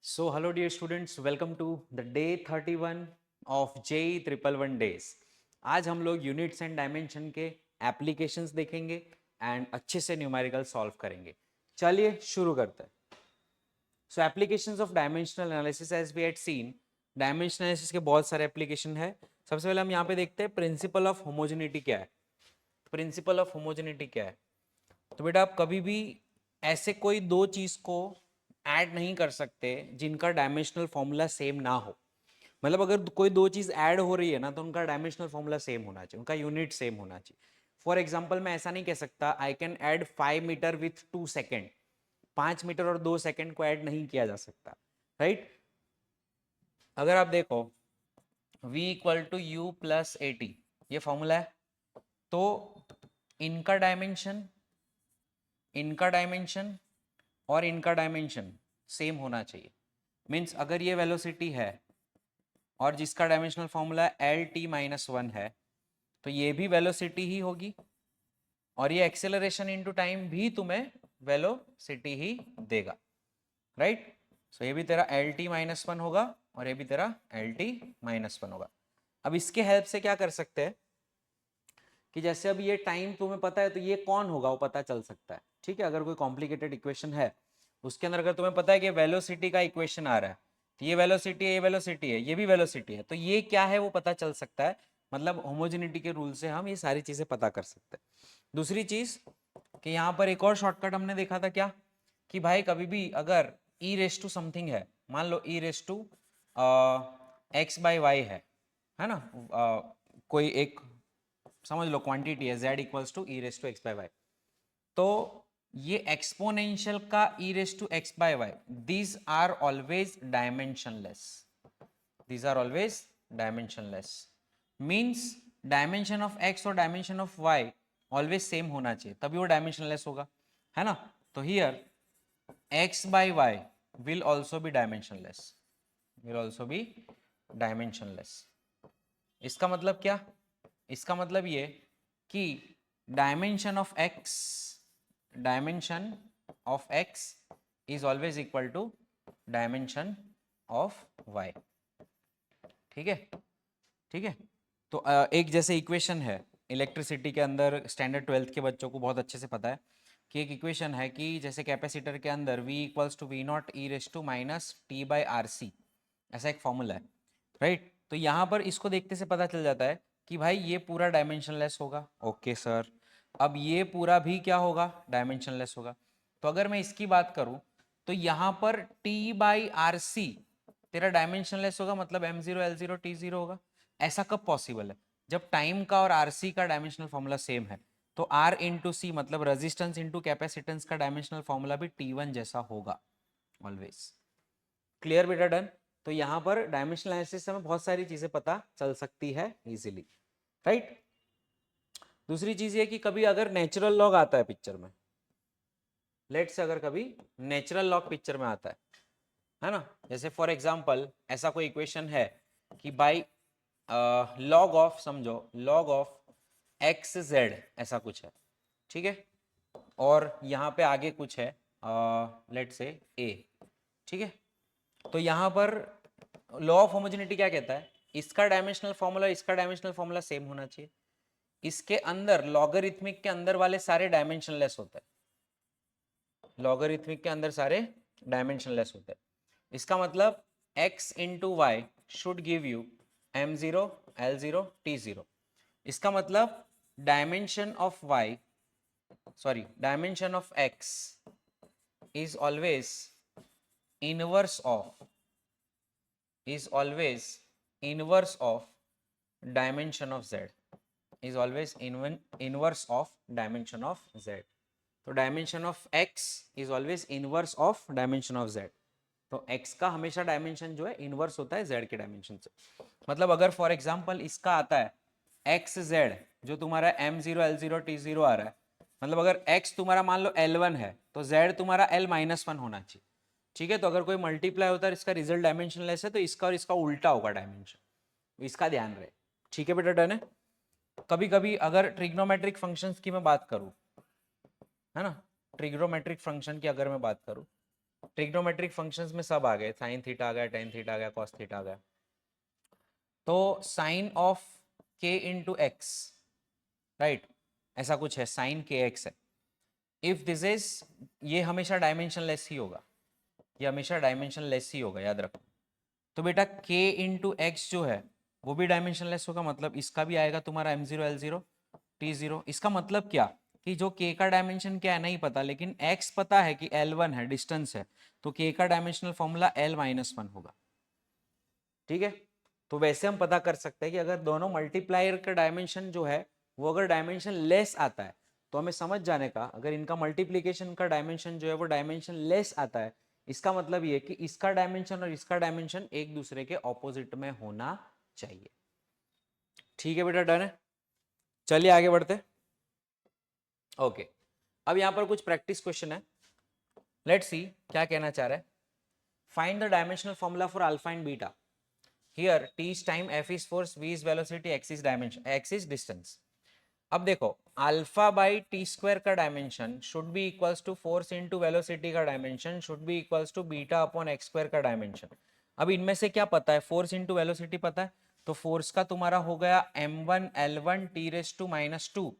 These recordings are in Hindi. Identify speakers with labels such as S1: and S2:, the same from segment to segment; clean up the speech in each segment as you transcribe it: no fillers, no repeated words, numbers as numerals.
S1: So, hello dear students, welcome to the day 31 of JEE Triple One Days. आज हम लोग यूनिट्स एंड डायमेंशन के एप्लीकेशंस देखेंगे एंड अच्छे से न्यूमेरिकल सॉल्व करेंगे. चलिए शुरू करते हैं. So applications of dimensional analysis as we had seen, dimensional analysis के बहुत सारे एप्लीकेशन है. सबसे पहले हम यहाँ पे देखते हैं प्रिंसिपल ऑफ होमोजेनिटी क्या है. प्रिंसिपल ऑफ होमोजेनिटी क्या है? तो बेटा आप कभी भी ऐसे कोई दो चीज को ऐड नहीं कर सकते जिनका डायमेंशनल फॉर्मूला सेम ना हो. मतलब अगर कोई दो चीज ऐड हो रही है ना तो उनका डायमेंशनल फॉर्मूला सेम होना चाहिए, उनका यूनिट सेम होना चाहिए. फॉर एग्जाम्पल मैं ऐसा नहीं कह सकता I can add 5 metre with 2 second. 5 metre और 2 सेकेंड को ऐड नहीं किया जा सकता, राइट? अगर आप देखो v equal to u plus a t, ये फॉर्मूला है. तो इनका डायमेंशन और इनका डायमेंशन सेम होना चाहिए. मीन्स अगर ये वेलोसिटी है और जिसका dimensional formula L T minus one है तो ये भी वेलोसिटी ही होगी और ये एक्सेलरेशन इनटू टाइम भी तुम्हें वेलोसिटी ही देगा, राइट? सो ये भी तेरा एल टी माइनस वन होगा और ये भी तेरा एल टी माइनस वन होगा. अब इसके हेल्प से क्या कर सकते हैं कि जैसे अब ये टाइम तुम्हें पता है तो ये कौन होगा वो पता चल सकता है. ठीक है, अगर कोई कॉम्प्लिकेटेड इक्वेशन है उसके अंदर अगर तुम्हें पता है कि वेलोसिटी का इक्वेशन आ रहा है तो ये वेलोसिटी है, ये वेलोसिटी है, ये भी वेलोसिटी है, तो ये क्या है वो पता चल सकता है. मतलब होमोजेनिटी के रूल से हम ये सारी चीजें पता कर सकते हैं. दूसरी चीज कि यहाँ पर एक और शॉर्टकट हमने देखा था क्या, कि भाई कभी भी अगर ई रेस टू समथिंग है, मान लो e raise to x by y है ना, कोई एक समझ लो क्वांटिटी है z equals to e raise to x by y, तो ये एक्सपोनेंशियल का e raise to x by y, these are always dimensionless. These are always dimensionless means dimension of x और dimension of y always same होना चाहिए तभी वो डायमेंशनलेस होगा, है ना? तो here x by y will also be dimensionless, will also be dimensionless. इसका मतलब क्या? इसका मतलब ये कि dimension of x is always equal to dimension of y. ठीक है, ठीक है. तो एक जैसे इक्वेशन है इलेक्ट्रिसिटी के अंदर, स्टैंडर्ड 12th के बच्चों को बहुत अच्छे से पता है कि एक इक्वेशन है कि जैसे कैपेसिटर के अंदर v equals to v naught e raise to minus t by r c, ऐसा एक फॉर्मूला है, राइट? तो यहाँ पर इसको देखते से पता चल जाता है कि भाई ये पूरा डायमेंशनलेस होगा. ओके सर, अब ये पूरा भी क्या होगा? डायमेंशनलेस होगा. तो अगर मैं इसकी बात करूं तो यहाँ पर t बाई आर सी तेरा डायमेंशनलेस होगा, मतलब m zero L zero T zero होगा. ऐसा कब पॉसिबल है? जब टाइम का और आरसी का डायमेंशनल फॉर्मूला सेम है. तो r इंटू सी मतलब रेजिस्टेंस इंटू कैपेसिटेंस का डायमेंशनल फॉर्मूला भी t1 जैसा होगा ऑलवेज. क्लियर बेटा? डन. तो यहाँ पर डायमेंशनल एनालिसिस से हमें बहुत सारी चीजें पता चल सकती है इजीली, राइट? दूसरी चीज ये कि कभी अगर नेचुरल लॉग आता है पिक्चर में, लेट से अगर कभी नेचुरल लॉग पिक्चर में आता है ना, जैसे फॉर एग्जांपल ऐसा कोई इक्वेशन है कि बाई लॉग ऑफ, समझो लॉग ऑफ एक्स जेड ऐसा कुछ है, ठीक है? और यहाँ पे आगे कुछ है लेट से ए, ठीक है? तो यहाँ पर लॉ ऑफ होमोजेनिटी क्या कहता है? इसका डायमेंशनल फॉर्मूला इसका डायमेंशनल फॉर्मूला सेम होना चाहिए. इसके अंदर लॉगरिथमिक के अंदर वाले सारे डायमेंशनलेस होते हैं, लॉगरिथमिक के अंदर सारे डायमेंशनलेस होते हैं. इसका मतलब x into why should give you m zero l zero t zero. इसका मतलब dimension of y, sorry dimension of x is always inverse of dimension of z, is always inverse of dimension of z. तो dimension of x is always inverse of dimension of z. तो x का हमेशा डायमेंशन जो है इनवर्स होता है z के डायमेंशन से. मतलब अगर फॉर एग्जांपल इसका आता है एक्स जेड जो तुम्हारा m zero L zero T zero आ रहा है, मतलब अगर x तुम्हारा मान लो L1 है तो z तुम्हारा L माइनस वन होना चाहिए. ठीक है, तो अगर कोई मल्टीप्लाई होता है इसका रिजल्ट डायमेंशनलेस है तो इसका और इसका उल्टा होगा डायमेंशन, इसका ध्यान रहे. ठीक है बेटा, डन है. कभी कभी अगर ट्रिग्नोमेट्रिक फंक्शंस की मैं बात करूं, है ना, ट्रिग्नोमेट्रिक फंक्शन की अगर मैं बात करूं ट्रिग्नोमेट्रिक फंक्शंस में सब आ गए, साइन थीटा आ गया, टेन थीटा आ गया, कॉस थीटा आ गया। तो साइन ऑफ के इंटू एक्स, राइट, ऐसा कुछ है, साइन के एक्स है। इफ दिस इज, ये हमेशा डायमेंशन लेस ही होगा, ये हमेशा डायमेंशन लेस ही होगा, याद रखो। तो बेटा k इंटू एक्स जो है वो भी डायमेंशन लेस होगा, मतलब इसका भी आएगा तुम्हारा m0 l0 t0। इसका मतलब क्या कि जो k का डायमेंशन क्या है नहीं पता, लेकिन x पता है कि l1 है, डिस्टेंस है, तो k का डायमेंशनल फॉर्मूला l-1 होगा। ठीक है, तो वैसे हम पता कर सकते हैं कि अगर दोनों मल्टीप्लायर का डायमेंशन जो है वो अगर डायमेंशन लेस आता है तो हमें समझ जाने का, अगर इनका मल्टीप्लीकेशन का डायमेंशन जो है वो डायमेंशन लेस आता है, इसका मतलब ये कि इसका डायमेंशन और इसका डायमेंशन एक दूसरे के ऑपोजिट में होना चाहिए। ठीक है बेटा, डन है, चलिए आगे बढ़ते। ओके, अब यहां पर कुछ प्रैक्टिस क्वेश्चन है, लेट्स सी क्या कहना चाह रहा है। Find the dimensional formula for alpha and beta. Here t is time, f is force, v is velocity, x is dimension, x is distance. अब देखो अल्फा बाई टी स्क्वायर का dimension should be equals to force into velocity का dimension should be equals to beta upon x square का डायमेंशन। अब इनमें से क्या पता है, फोर्स इंटू वेलोसिटी पता है, तो फोर्स का तुम्हारा हो गया m1 l1 t raise to -2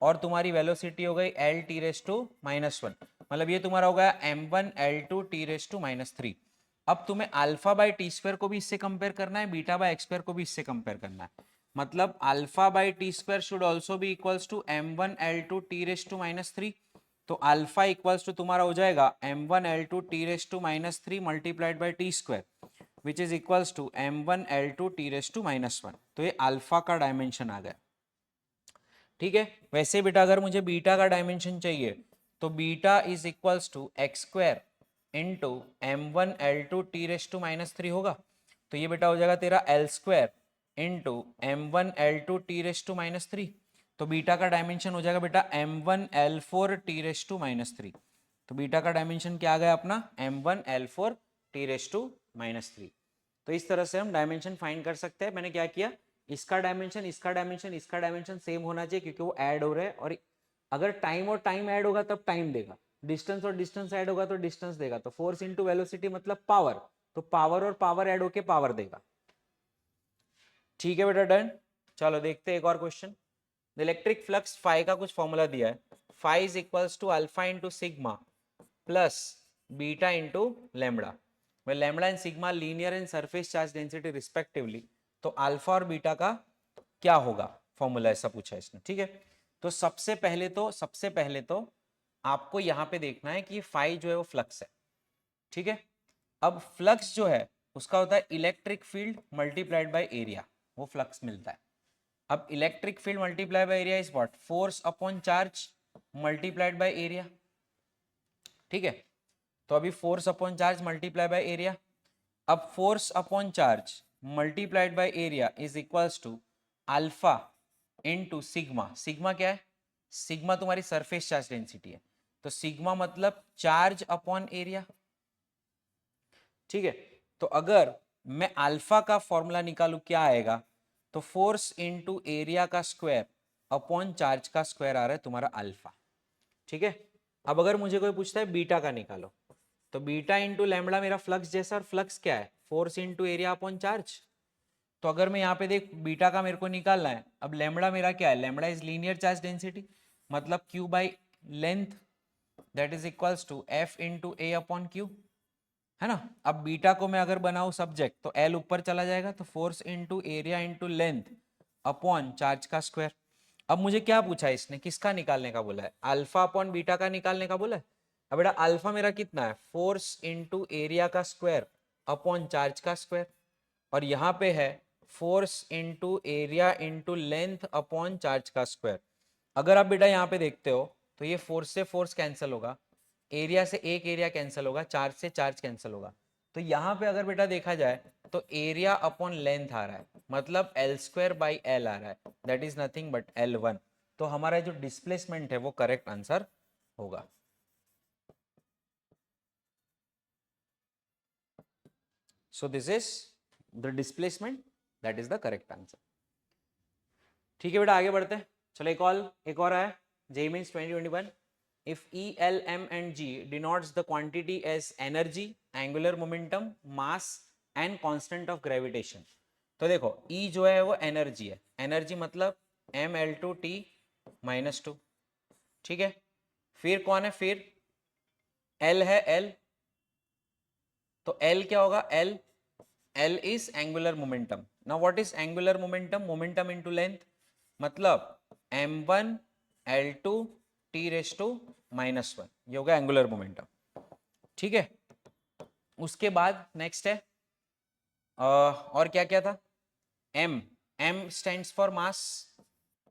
S1: और तुम्हारी वेलोसिटी हो गई l t रेस टू -1, मतलब ये तुम्हारा हो गया m1 l2 t raise to -3। अब तुम्हें अल्फा बाई टी स्क्वायर को भी इससे कंपेयर करना है, बीटा बाई एक्स स्क्वायर को भी इससे कंपेयर करना है, मतलब alpha by t square should also be equals to m1 l2 t raise to -3। तो अल्फा इक्वल्स टू तुम्हारा हो जाएगा m1 l2 t raise to -3 multiplied by t square which is equals to m1 l2 t raise to -1। तो ये अल्फा का डायमेंशन आ गया। ठीक है, वैसे बेटा अगर मुझे बीटा का डायमेंशन चाहिए तो beta is equals to x square into m1 l2 t raise to -3 होगा, तो ये बेटा हो जाएगा तेरा l square into m1 l2 t raise to -3। तो बीटा का डायमेंशन हो जाएगा बेटा m1 l4 t raise to -3। तो बीटा का डायमेंशन क्या आ गया अपना m1 l4 t raise to -3। तो इस तरह से हम डायमेंशन फाइंड कर सकते हैं। मैंने क्या किया, इसका डायमेंशन इसका डायमेंशन इसका डायमेंशन सेम होना चाहिए क्योंकि वो ऐड हो रहा है, और अगर टाइम और टाइम ऐड होगा तब टाइम देगा, डिस्टेंस और डिस्टेंस ऐड होगा तो डिस्टेंस देगा। तो फोर्स इंटू वेलोसिटी मतलब पावर, तो पावर और पावर ऐड होके पावर देगा। ठीक है बेटा, डन। चलो देखते हैं एक और question. The electric flux phi का कुछ फॉर्मूला दिया है, phi is equals to alpha into sigma plus beta into lambda, where lambda and sigma linear and surface charge density respectively। तो अल्फा और बीटा का क्या होगा फॉर्मूला, ऐसा पूछा है इसने। ठीक है, तो सबसे पहले तो आपको यहां पे देखना है कि फाई जो है वो फ्लक्स है। ठीक है, अब फ्लक्स जो है उसका होता है electric field multiplied by area, वो फ्लक्स मिलता है। अब electric field multiply by area is what, force upon charge multiplied by area. ठीक है, तो अभी force upon charge multiply by area. अब force upon charge multiplied by area is equals to alpha into sigma. Sigma क्या है, सिग्मा तुम्हारी सरफेस चार्ज डेंसिटी है, तो सिग्मा मतलब चार्ज अपॉन एरिया। ठीक है, तो अगर मैं अल्फा का फॉर्मूला निकालू क्या आएगा, तो फोर्स इनटू एरिया का स्क्वायर अपॉन चार्ज का स्क्वायर आ रहा है तुम्हारा अल्फा। ठीक है, अब अगर मुझे कोई पूछता है बीटा का निकालो, तो बीटा इंटू लैम्बडा मेरा फ्लक्स जैसा, और फ्लक्स क्या है, force into area upon charge. तो अगर मैं यहाँ पे देख बीटा का मेरे को निकालना है, अब लैम्बडा मेरा क्या है, lambda is linear charge density, मतलब q by length that is equals to F into A upon q, है ना। अब बीटा को मैं अगर बनाऊं सब्जेक्ट तो एल ऊपर चला जाएगा, तो force into area into length upon charge का स्क्वायर। अब मुझे क्या पूछा है इसने, किसका निकालने का बोला है, अल्फा अपॉन बीटा का निकालने का बोला है। अब बेटा अल्फा मेरा कितना है, फोर्स इंटू एरिया का स्क्वायर अपॉन चार्ज का स्क्वायर, और यहाँ पे है force into area into length upon charge का स्क्वायर। अगर आप बेटा यहाँ पे देखते हो तो ये फोर्स से फोर्स कैंसिल होगा, एरिया से एक एरिया कैंसिल होगा, चार्ज से चार्ज कैंसिल होगा। तो यहाँ पे अगर बेटा देखा जाए तो एरिया अपॉन लेंथ आ रहा है, मतलब एल स्क्वायर बाई एल आ रहा है, that is nothing but L1। तो हमारा जो डिस्प्लेसमेंट है वो करेक्ट आंसर होगा। So this is the displacement, that is the correct answer. ठीक है बेटा, आगे बढ़ते हैं। चलो एक और आया JEE means 2021। if E, L, M and G denotes the quantity as energy, angular momentum, mass and constant of gravitation. तो देखो E जो है वो एनर्जी है, एनर्जी मतलब mL2T -2, ठीक है। फिर कौन है, फिर L है, L, तो L क्या होगा, L is angular momentum. Now what is angular momentum? Momentum into length, मतलब m1 l2 t raised to -1, ये होगा एंगुलर मोमेंटम, ठीक है। उसके बाद नेक्स्ट है और क्या क्या था, m stands for mass,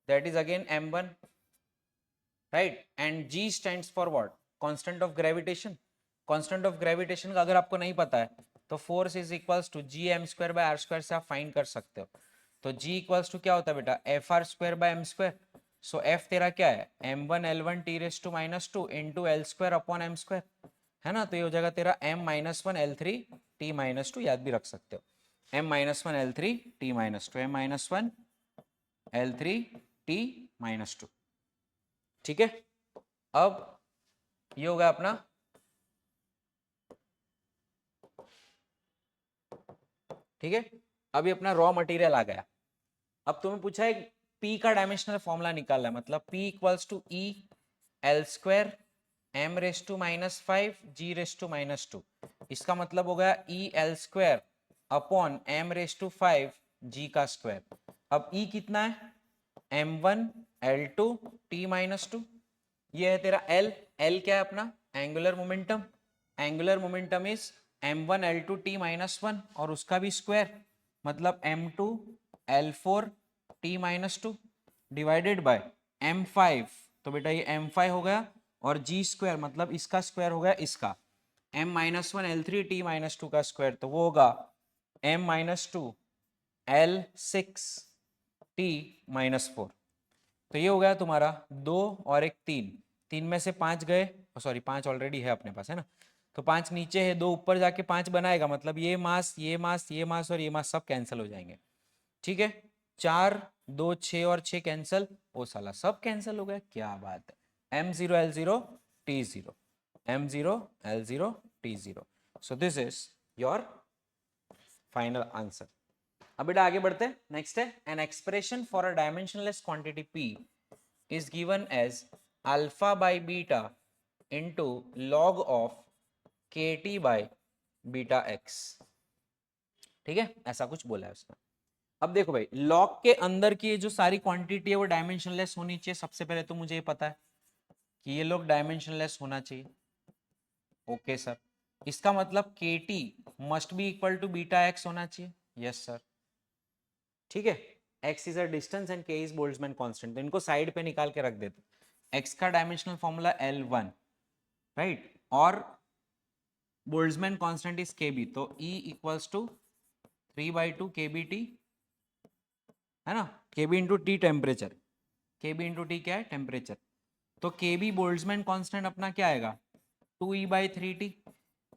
S1: that is again m1, right, and g stands for what, constant of gravitation. constant of gravitation का अगर आपको नहीं पता है तो force is equals to G M square by are square से आप फाइंड कर सकते हो। तो जी इक्वल्स टू क्या होता है बेटा, F R square by M square. So F तेरा क्या है, M one L one T raise to -2 into L square upon M square, है ना। तो ये हो जाएगा तेरा m-1 l3 t -2, याद भी रख सकते हो, m-1 l3 t -2, m-1 l3 t -2, ठीक है। अब ये होगा अपना, ठीक है। अभी अपना रॉ मटेरियल आ गया। अब तुम्हें पूछा है P का डायमेंशनल फॉर्मूला निकालना है, मतलब P equals to E L square m raise to -5 g raise to -2, इसका मतलब हो गया E L square upon m raise to 5 g का स्क्वायर। अब E कितना है, m1 l2 t -2, ये है तेरा L, L क्या है अपना, angular momentum, angular momentum is m1 l2 t -1 और उसका भी स्क्वायर, मतलब m2 l4 t -2 divided bye m5, तो बेटा ये m5 हो गया, और g स्क्वायर मतलब इसका स्क्वायर हो गया इसका, m-1 l3 t -2 का स्क्वायर, तो वो होगा m-2 l6 t -4। तो ये हो गया तुम्हारा 2 और एक 3, 3 में से 5 गए, सॉरी 5 ऑलरेडी है अपने पास, है ना, तो 5 नीचे है, 2 ऊपर जाके 5 बनाएगा, मतलब ये मास ये मास ये मास और ये मास सब कैंसिल हो जाएंगे, ठीक है। 4 2 6 और 6 कैंसिल, ओ साला सब कैंसिल हो गया, क्या बात है, m0 l0 t0, m0 l0 t0, so this is your final answer. अब बेटा आगे बढ़ते हैं, नेक्स्ट है an expression for a dimensionless quantity p is given as alpha by beta into log of kt by beta x, ठीक है, ऐसा कुछ बोला है उसने। अब देखो भाई, लॉग के अंदर की जो सारी क्वांटिटी है वो डायमेंशनलेस होनी चाहिए, सबसे पहले तो मुझे ये पता है कि ये लोग डायमेंशनलेस होना चाहिए, ओके सर। इसका मतलब kt must be equal to beta x होना चाहिए, यस सर, ठीक है। x is a distance and k is Boltzmann constant, तो इनको साइड पे निकाल के रख देते। x का डायमेंशनल फॉर्मूला L1, राइट, और बोल्ट्जमैन कांस्टेंट इज kb, तो E इक्वल्स टू 3/2 kbt, है ना, kb into T temperature, kb into T क्या है, टेम्परेचर, तो kb बोल्ट्जमैन कांस्टेंट अपना क्या आएगा 2E/3t,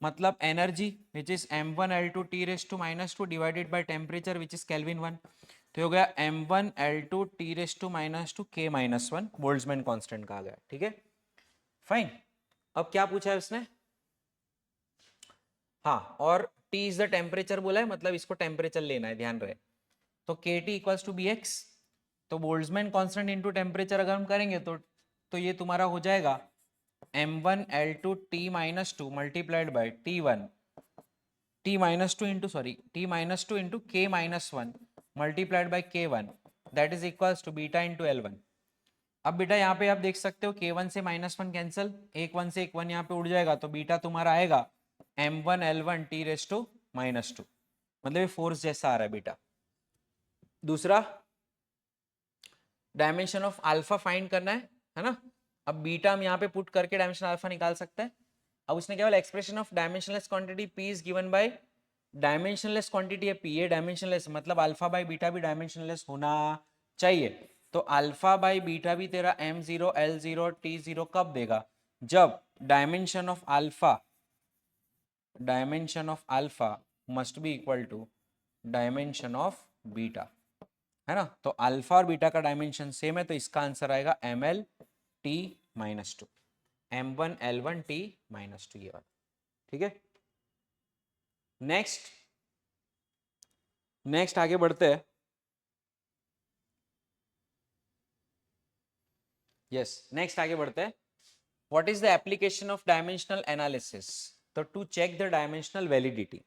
S1: मतलब energy which is m1 l2 t raise to -2 divided by temperature which is kelvin 1, तो हो गया m1 l2 t raise to -2 k -1 Boltzmann constant का आ गया, ठीक है, फाइन। अब क्या पूछा है उसने, हाँ, और T इज द टेम्परेचर बोला है, मतलब इसको टेम्परेचर लेना है, ध्यान रहे, तो KT इक्वल्स टू BX, तो बोल्ट्जमैन कांस्टेंट इनटू टेम्परेचर अगर हम करेंगे तो ये तुम्हारा हो जाएगा m1 l2 t -2 multiplied by t1 t -2 into sorry t -2 into k -1 multiplied by k1, that is equals to beta into L1। अब बेटा यहाँ पे आप देख सकते हो k1 से -1 कैंसिल, एक 1 से एक 1 यहाँ पे उड़ जाएगा, तो बीटा तुम्हारा आएगा m1 l1 t raise to -2, मतलब ये फोर्स जैसा आ रहा है बेटा। दूसरा डायमेंशन ऑफ अल्फा फाइंड करना है ना, अब बीटा हम यहाँ पे पुट करके डायमेंशन अल्फा निकाल सकते हैं। अब उसने केवल expression of dimensionless quantity p is given by dimensionless quantity है p, ये डायमेंशनलेस मतलब अल्फा बाय बीटा भी डायमेंशनलेस होना चाहिए, तो अल्फा बाय बीटा भी तेरा m0 l0 t0 कब देगा, जब dimension of alpha must be equal to dimension of beta, है ना, तो अल्फा और बीटा का डायमेंशन सेम है, तो इसका आंसर आएगा ml t -2, m1l1t माइनस 2 ये वाला, ठीक है। नेक्स्ट आगे बढ़ते हैं। यस, नेक्स्ट आगे बढ़ते हैं। What is the application of dimensional analysis? तो to check the dimensional validity.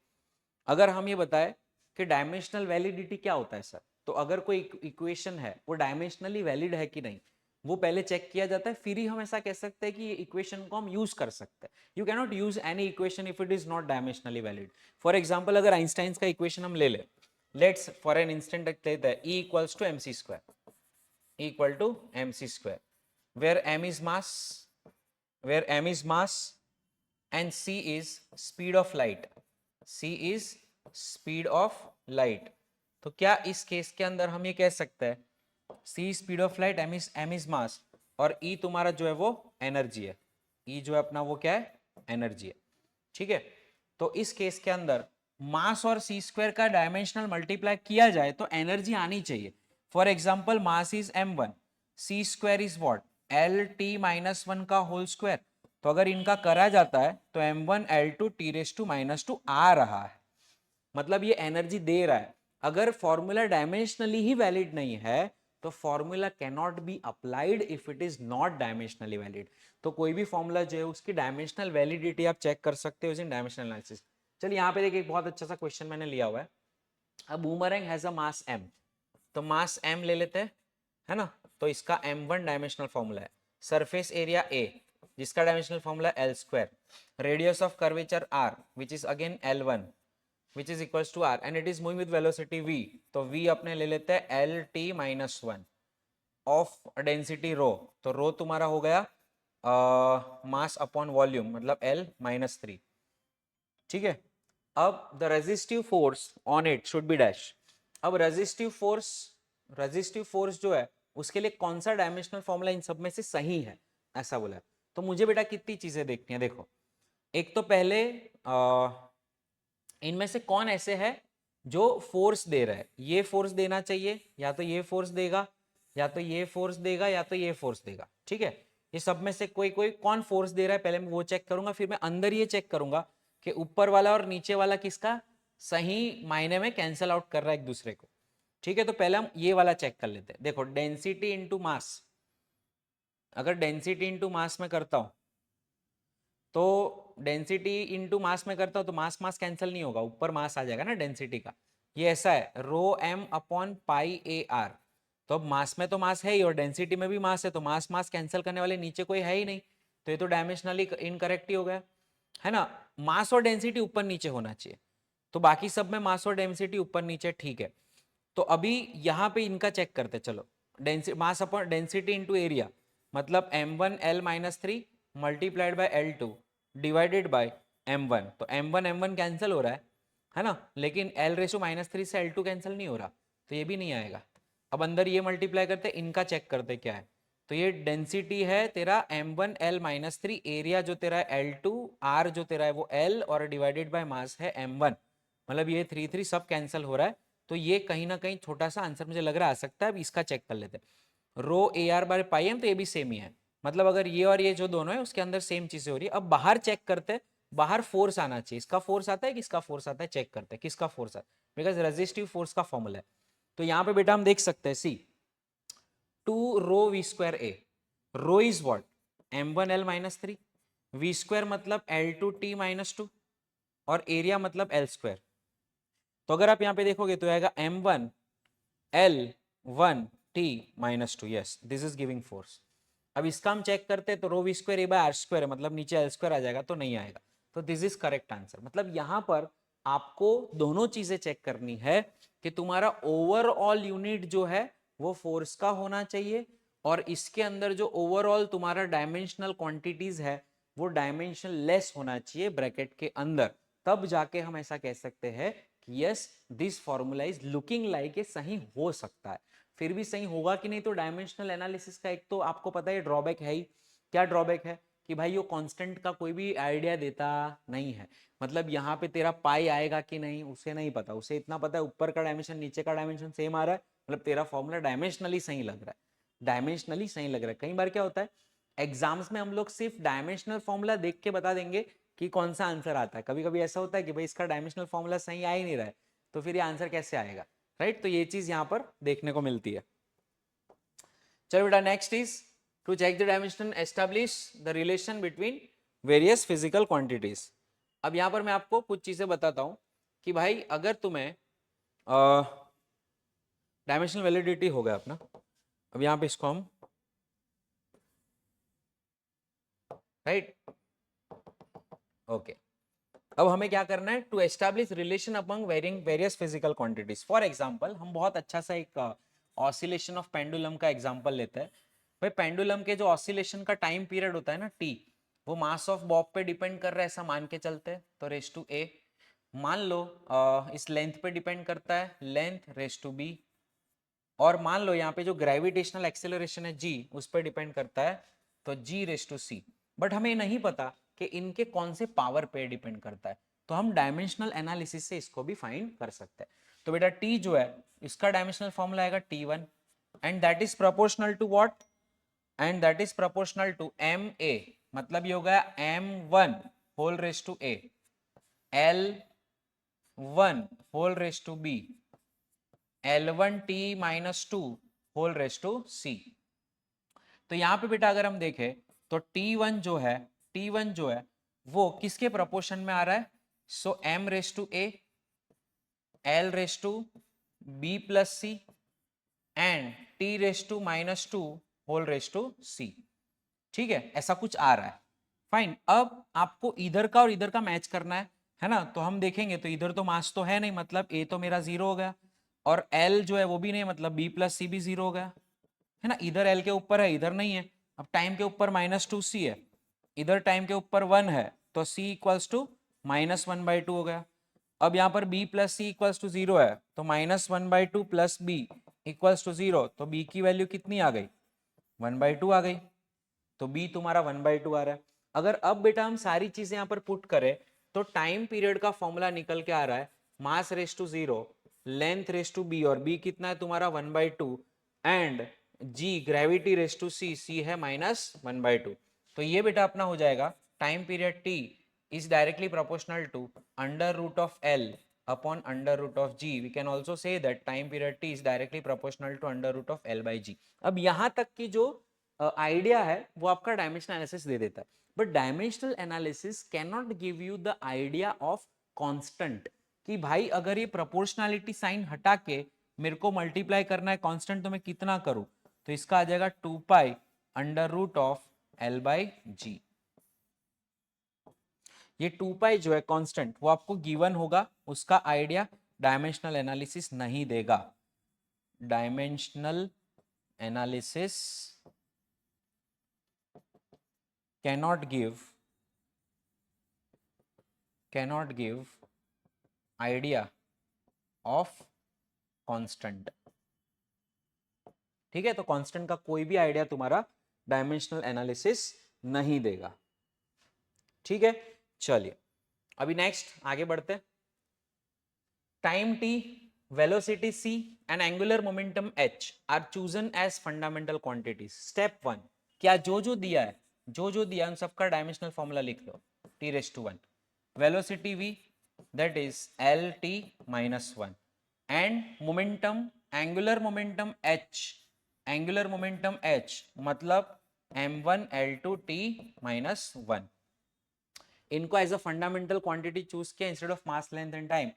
S1: अगर हम ये बताएं कि डायमेंशनल वैलिडिटी क्या होता है सर, तो अगर कोई इक्वेशन है वो डायमेंशनली वैलिड है कि नहीं, वो पहले चेक किया जाता है, फिर ही हम ऐसा कह सकते हैं कि ये इक्वेशन को हम यूज कर सकते हैं। You can not use any equation if it is not dimensionally valid. For example, अगर आइंस्टाइन का इक्वेशन हम ले लें, लेट्स फॉर एन इंस्टेंट लेते हैं E equals to MC square, E equal to MC square, where m is mass, where m is mass and c is speed of light, c is speed of light। तो क्या इस केस के अंदर हम ये कह सकते हैं c speed of light, m is mass और e तुम्हारा जो है वो एनर्जी है, e जो है अपना वो क्या है, एनर्जी है, ठीक है। तो इस केस के अंदर मास और सी स्क्वायर का डायमेंशनल मल्टीप्लाई किया जाए तो एनर्जी आनी चाहिए। For example, mass is m1, C square is what, LT-1 का होल स्क्वायर। तो अगर इनका करा जाता है तो m1L2 T⁻² आ रहा है, मतलब ये एनर्जी दे रहा है। अगर फॉर्मूला डायमेंशनली ही वैलिड नहीं है तो formula can not be applied if it is not dimensionally valid. तो कोई भी फॉर्मूला जो है उसकी डायमेंशनल वैलिडिटी आप चेक कर सकते हो इन डायमेंशनल एनालिसिस। चलिए यहाँ पे देखिए, एक बहुत अच्छा सा क्वेश्चन मैंने लिया हुआ है। A boomerang has a mass m, तो मास m ले लेते हैं, है ना। तो इसका m1 डायमेंशनल फॉर्मूला है, सरफेस एरिया A जिसका dimensional formula L square, radius of curvature R which is again L1 which is equals to r and it is moving with velocity v। तो v अपने ले लेते हैं LT-1 ऑफ डेंसिटी रो। तो रो तुम्हारा हो गया मास अपॉन वॉल्यूम, मतलब L-3, ठीक है। अब the resistive force on it should be dash. अब रेजिस्टिव फोर्स जो है उसके लिए कौन सा डायमेंशनल फॉर्मूला इन सब में से सही है, ऐसा बोला है। तो मुझे बेटा कितनी चीजें देखनी है, देखो। एक तो पहले इनमें से कौन ऐसे है जो फोर्स दे रहा है, ये फोर्स देना चाहिए, या तो ये फोर्स देगा, या तो ये फोर्स देगा, या तो ये फोर्स देगा, ठीक है। ये सब में से कोई कौन फोर्स दे रहा है, पहले मैं वो चेक करूंगा, फिर मैं अंदर ये चेक करूंगा कि ऊपर वाला और नीचे वाला किसका सही मायने में कैंसल आउट कर रहा है एक दूसरे को, ठीक है। तो पहले हम ये वाला चेक कर लेते हैं। देखो, डेंसिटी इंटू मास, अगर डेंसिटी इंटू मास में करता हूं तो डेंसिटी इंटू मास में करता हूं तो मास मास कैंसिल नहीं होगा, ऊपर मास आ जाएगा ना डेंसिटी का। ये ऐसा है रो m upon pi A R. तो अब मास में तो मास है ही और डेंसिटी में भी मास है, तो मास मास कैंसिल करने वाले नीचे कोई है ही नहीं, तो ये तो डायमेंशनली इनकरेक्ट ही हो गया, है ना। मास और डेंसिटी ऊपर नीचे होना चाहिए, तो बाकी सब में मास और डेंसिटी ऊपर नीचे, ठीक है। तो अभी यहाँ पे इनका चेक करते चलो। Mass upon density into area, मतलब m1L-3 multiplied by L2 divided by m1। तो m1 कैंसिल हो रहा है ना, लेकिन L⁻³ से L2 कैंसिल नहीं हो रहा, तो ये भी नहीं आएगा। अब अंदर ये मल्टीप्लाई करते, इनका चेक करते क्या है। तो ये डेंसिटी है तेरा m1L-3, एरिया जो तेरा है L2, R जो तेरा है वो L और डिवाइडेड बाय मास है m1, मतलब ये 3 सब कैंसिल हो रहा है। तो ये कहीं ना कहीं छोटा सा आंसर मुझे लग रहा आ सकता है। अब इसका चेक कर लेते हैं, रो AR बाय पाई एम, तो ये भी सेम ही है, मतलब अगर ये और ये जो दोनों है उसके अंदर सेम चीजें हो रही है। अब बाहर चेक करते हैं, बाहर फोर्स आना चाहिए, इसका फोर्स आता है, किसका फोर्स आता है, चेक करते हैं किसका फोर्स आता है, बिकॉज रेजिस्टिव फोर्स का फॉर्मूला है। तो यहाँ पे बेटा हम देख सकते हैं, C 2 rho v square A, rho is what m1L-3, v square मतलब L2T-2 और एरिया मतलब L स्क्वायर। तो अगर आप यहाँ पे देखोगे तो आएगा m1L1T-2, yes this is giving force. अब इसका हम चेक करते हैं तो rho v square A by are square है, मतलब नीचे एल स्क्वायर आ जाएगा, तो नहीं आएगा। तो दिस इज करेक्ट आंसर। मतलब यहां पर आपको दोनों चीजें चेक करनी है कि तुम्हारा ओवरऑल यूनिट जो है वो फोर्स का होना चाहिए, और इसके अंदर जो ओवरऑल तुम्हारा डायमेंशनल क्वांटिटीज है वो डायमेंशन लेस होना चाहिए ब्रैकेट के अंदर। तब जाके हम ऐसा कह सकते हैं कि yes this formula is looking like a सही हो सकता है। फिर भी सही होगा कि नहीं, तो डायमेंशनल एनालिसिस का एक तो आपको पता है ड्रॉबैक है ही। क्या ड्रॉबैक है कि भाई वो कांस्टेंट का कोई भी आइडिया देता नहीं है, मतलब यहाँ पे तेरा पाई आएगा कि नहीं उसे नहीं पता, उसे इतना पता है ऊपर का डायमेंशन नीचे का डायमेंशन सेम आ रहा है, मतलब तेरा फॉर्मूला डायमेंशनली सही लग रहा है, डायमेंशनली सही लग रहा है। कई बार क्या होता है एग्जाम्स में हम लोग सिर्फ डायमेंशनल फॉर्मूला देख के बता देंगे कि कौन सा आंसर आता है। कभी कभी ऐसा होता है कि भाई इसका डायमेंशनल फॉर्मूला सही आ ही नहीं रहा है, तो फिर ये आंसर कैसे आएगा, राइट। तो ये चीज यहाँ पर देखने को मिलती है। चलो बेटा, next is to check the dimension establish the relation between various physical quantities. अब यहाँ पर मैं आपको कुछ चीजें बताता हूँ कि भाई अगर तुम्हें डायमेंशनल वैलिडिटी हो गया अपना, अब यहाँ पे इसको हम राइट ओके, अब हमें क्या करना है, to establish relation among various physical quantities. For example हम बहुत अच्छा सा एक ऑसिलेशन ऑफ पेंडुलम का एग्जांपल लेते हैं। भाई पेंडुलम के जो ऑसिलेशन का टाइम पीरियड होता है ना टी, वो मास ऑफ बॉब पे डिपेंड कर रहा है ऐसा मान के चलते हैं, तो रेस टू ए। मान लो इस लेंथ पे डिपेंड करता है, लेंथ रेस टू बी। और मान लो यहाँ पे जो ग्रेविटेशनल एक्सेलरेशन है जी, उस पर डिपेंड करता है, तो जी रेस टू सी। बट हमें नहीं पता कि इनके कौन से पावर पे डिपेंड करता है, तो हम डायमेंशनल एनालिसिस से इसको भी फाइंड कर सकते हैं। तो बेटा टी जो है इसका डायमेंशनल फॉर्मूला आएगा T1, and that is proportional to what, and that is proportional to M A, मतलब ये हो गया M1 whole raise to A, L1 whole raise to B, L1T minus two whole raise to C. तो यहां पे बेटा अगर हम देखें तो T1 जो है, T1 जो है वो किसके प्रोपोर्शन में आ रहा है, so M raise to A, L raise to B plus C and T raise to minus two whole raise to C. ठीक है, ऐसा कुछ आ रहा है। फाइन, अब आपको इधर का और इधर का मैच करना है ना। तो हम देखेंगे तो इधर तो मास तो है नहीं, मतलब ए तो मेरा जीरो हो गया, और एल जो है वो भी नहीं, मतलब बी प्लस सी भी जीरो हो गया, है ना। इधर एल के ऊपर है, इधर नहीं है। अब टाइम के ऊपर माइनस टू सी है, इधर टाइम के ऊपर वन है, तो C equals to minus one by two हो गया। अब यहाँ पर b plus C equals to zero है, तो minus one by two plus B equals to zero, तो b की वैल्यू कितनी आ गई, वन बाई टू आ गई, तो b तुम्हारा वन बाई टू आ रहा है। अगर अब बेटा हम सारी चीजें यहाँ पर पुट करें तो टाइम पीरियड का फॉर्मूला निकल के आ रहा है, mass raise to zero, length raise to B, और b कितना है तुम्हारा one by two, and g gravity raise to C, C है माइनस वन बाई टू। तो ये बेटा अपना हो जाएगा time period t is directly proportional to under root of L upon under root of G. We can also say that time period T is directly proportional to under root of L by G. अब यहाँ तक की जो आइडिया है वो आपका डायमेंशनल एनालिसिस दे देता है, but dimensional analysis can not give you the idea of constant, कि भाई अगर ये प्रोपोर्शनैलिटी साइन हटा के मेरे को मल्टीप्लाई करना है कांस्टेंट, तो मैं कितना करूं, तो इसका आ जाएगा 2 pi under root of L by G. ये 2 पाई जो है कांस्टेंट वो आपको गिवन होगा, उसका आइडिया डायमेंशनल एनालिसिस नहीं देगा। Dimensional analysis cannot give idea of constant। ठीक है, तो कांस्टेंट का कोई भी आइडिया तुम्हारा डायमेंशनल एनालिसिस नहीं देगा। ठीक है, चलिए अभी नेक्स्ट आगे बढ़ते हैं। Time t, velocity c and angular momentum h are chosen as fundamental quantities. Step one, क्या जो दिया है, जो दिया है उन सबका डायमेंशनल फॉर्मूला लिख लो, t raise to one, velocity v that is lt minus 1, and momentum, angular momentum h, angular momentum h मतलब m1 l2 t minus 1। इनको as a fundamental quantity choose किया instead of mass length and time.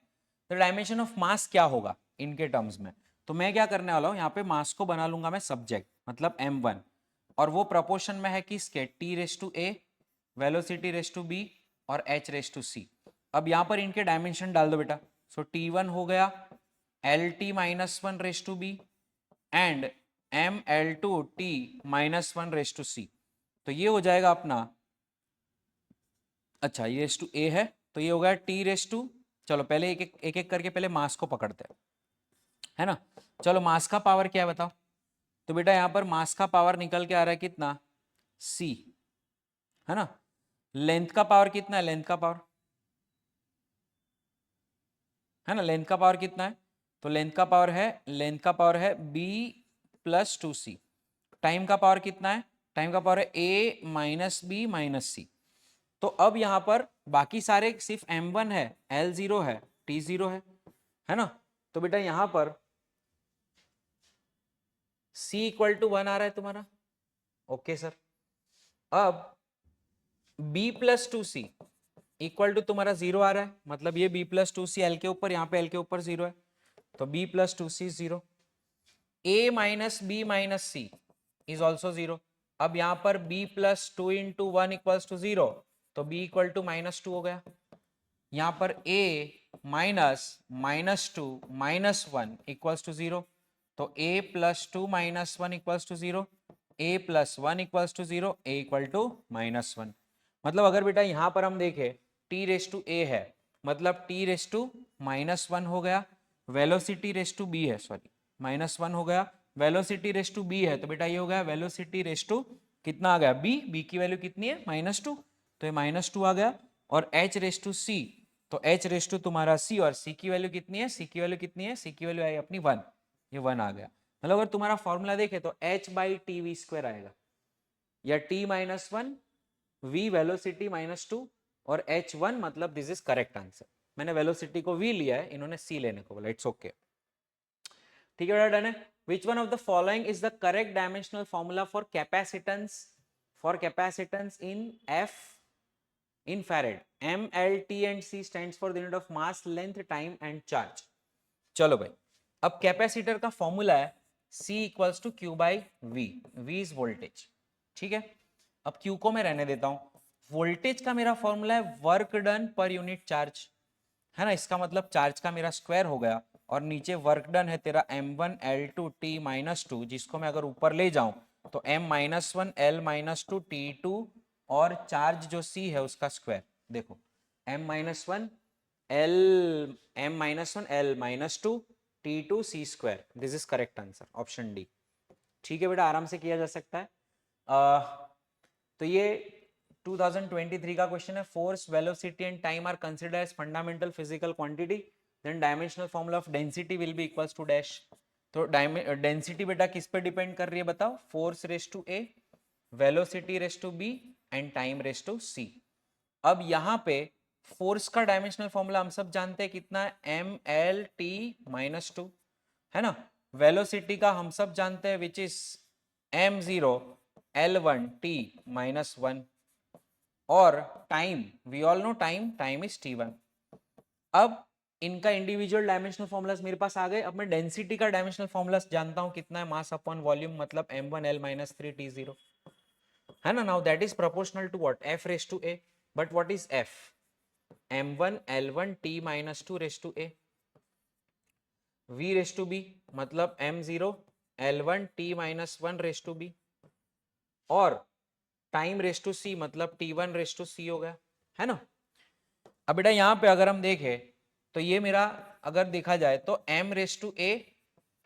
S1: तो डायमेंशन ऑफ मास क्या होगा इनके टर्म्स में, तो मैं क्या करने वाला हूं, यहाँ पे मास को बना लूंगा मैं सब्जेक्ट, मतलब m1, और वो प्रोपोर्शन में है किसके, t raise to a, velocity raise to b और h रेस टू c। अब यहाँ पर इनके डायमेंशन डाल दो बेटा, सो t1 हो गया lt minus one raise to b and ml2 t minus one raise to c। तो ये हो जाएगा अपना, अच्छा ये रेस टू ए है, तो ये हो गया टी रेस टू, चलो पहले एक एक करके पहले मास को पकड़ते हैं, है ना। चलो मास का पावर क्या है बताओ, तो बेटा यहाँ पर मास का पावर निकल के आ रहा है कितना, c, है ना। लेंथ का पावर कितना है, लेंथ का पावर है ना, लेंथ का पावर कितना है, तो लेंथ का पावर है b प्लस टू सी। टाइम का पावर कितना है, टाइम का पावर है a माइनस बी माइनस सी। तो अब यहाँ पर बाकी सारे सिर्फ m1 है, l0 है, t0 है ना। तो बेटा यहाँ पर c इक्वल टू 1 आ रहा है तुम्हारा। Okay sir. अब b plus two C equal to तुम्हारा 0 आ रहा है, मतलब ये b plus two C L के ऊपर, यहाँ पे एल के ऊपर 0 है, तो b plus two C 0। a minus B minus C is also 0। अब यहाँ पर b plus two into one equals to 0, तो b equal to minus two हो गया। यहाँ पर a minus minus two minus one equals to 0, तो a plus two minus one equals to 0, a plus one equals to 0, a equal to minus one. मतलब अगर बेटा यहाँ पर हम देखें t रेस टू a है, मतलब t raise to minus one हो गया, वेलोसिटी रेस टू b है, सॉरी माइनस वन हो गया, वेलोसिटी रेस टू b है, तो बेटा ये हो गया वेलोसिटी रेस टू कितना आ गया b, b की वैल्यू कितनी है माइनस टू, तो ये माइनस टू आ गया। और h रेस टू c, तो h रेस टू तुम्हारा c, और c की वैल्यू कितनी है, c की वैल्यू कितनी है, c की वैल्यू आई अपनी 1, ये 1 आ गया। मतलब अगर तुम्हारा फॉर्मूला देखे तो h by T V square आएगा, या t minus one v velocity minus two और h1, मतलब दिस इज करेक्ट आंसर। मैंने वेलोसिटी को v लिया है, इन्होंने c लेने को बोला, इट्स ओके। ठीक है बेटा, डन है। Which one of the following is the correct dimensional formula for capacitance in F in farad? M, L, T and C stands for the unit of mass, length, time and charge. चलो भाई, अब कैपेसिटर का फॉर्मूला है C equals to Q by V, V is voltage. ठीक है, अब Q को मैं रहने देता हूं। वोल्टेज का मेरा फॉर्मूला है work done per unit charge, है ना, इसका मतलब चार्ज का मेरा स्क्वायर हो गया, और नीचे वर्क डन है तेरा m1 l2 t minus to, जिसको मैं अगर ऊपर ले जाऊं तो m minus one l minus two t2, और चार्ज जो c है उसका स्क्वायर, देखो m minus one l minus two t2 c square, this is correct answer, option D. ठीक है बेटा, आराम से किया जा सकता है। तो ये 2023 का क्वेश्चन है। Force, velocity and time are considered as fundamental physical quantity, then dimensional formula of density will be equals to dash. तो डेंसिटी बेटा किस पे डिपेंड कर रही है बताओ? Force raise to A, velocity raise to B and time raise to C. अब यहाँ पे फोर्स का डायमेंशनल फॉर्मूला हम सब जानते हैं कितना है, M L T minus two, है ना। वेलोसिटी का हम सब जानते हैं which is M zero L one T minus one, और time we all know time is T one. अब इनका इंडिविजुअल डायमेंशनल फॉर्मुलास मेरे पास आ गए। अब मैं डेंसिटी का डायमेंशनल फॉर्मुलास जानता हूं कितना है, मास अपॉन वॉल्यूम, मतलब m1 l minus three T zero, है ना। Now that is proportional to what, f raise to a, but what is f, m1 l1 t minus two raise to a, v raise to b मतलब m0 l1 t minus one raise to b, और टाइम रेस टू c मतलब t1 रेस टू c हो गया, है ना। अब बेटा यहाँ पे अगर हम देखें तो ये मेरा अगर देखा जाए तो m raise to a,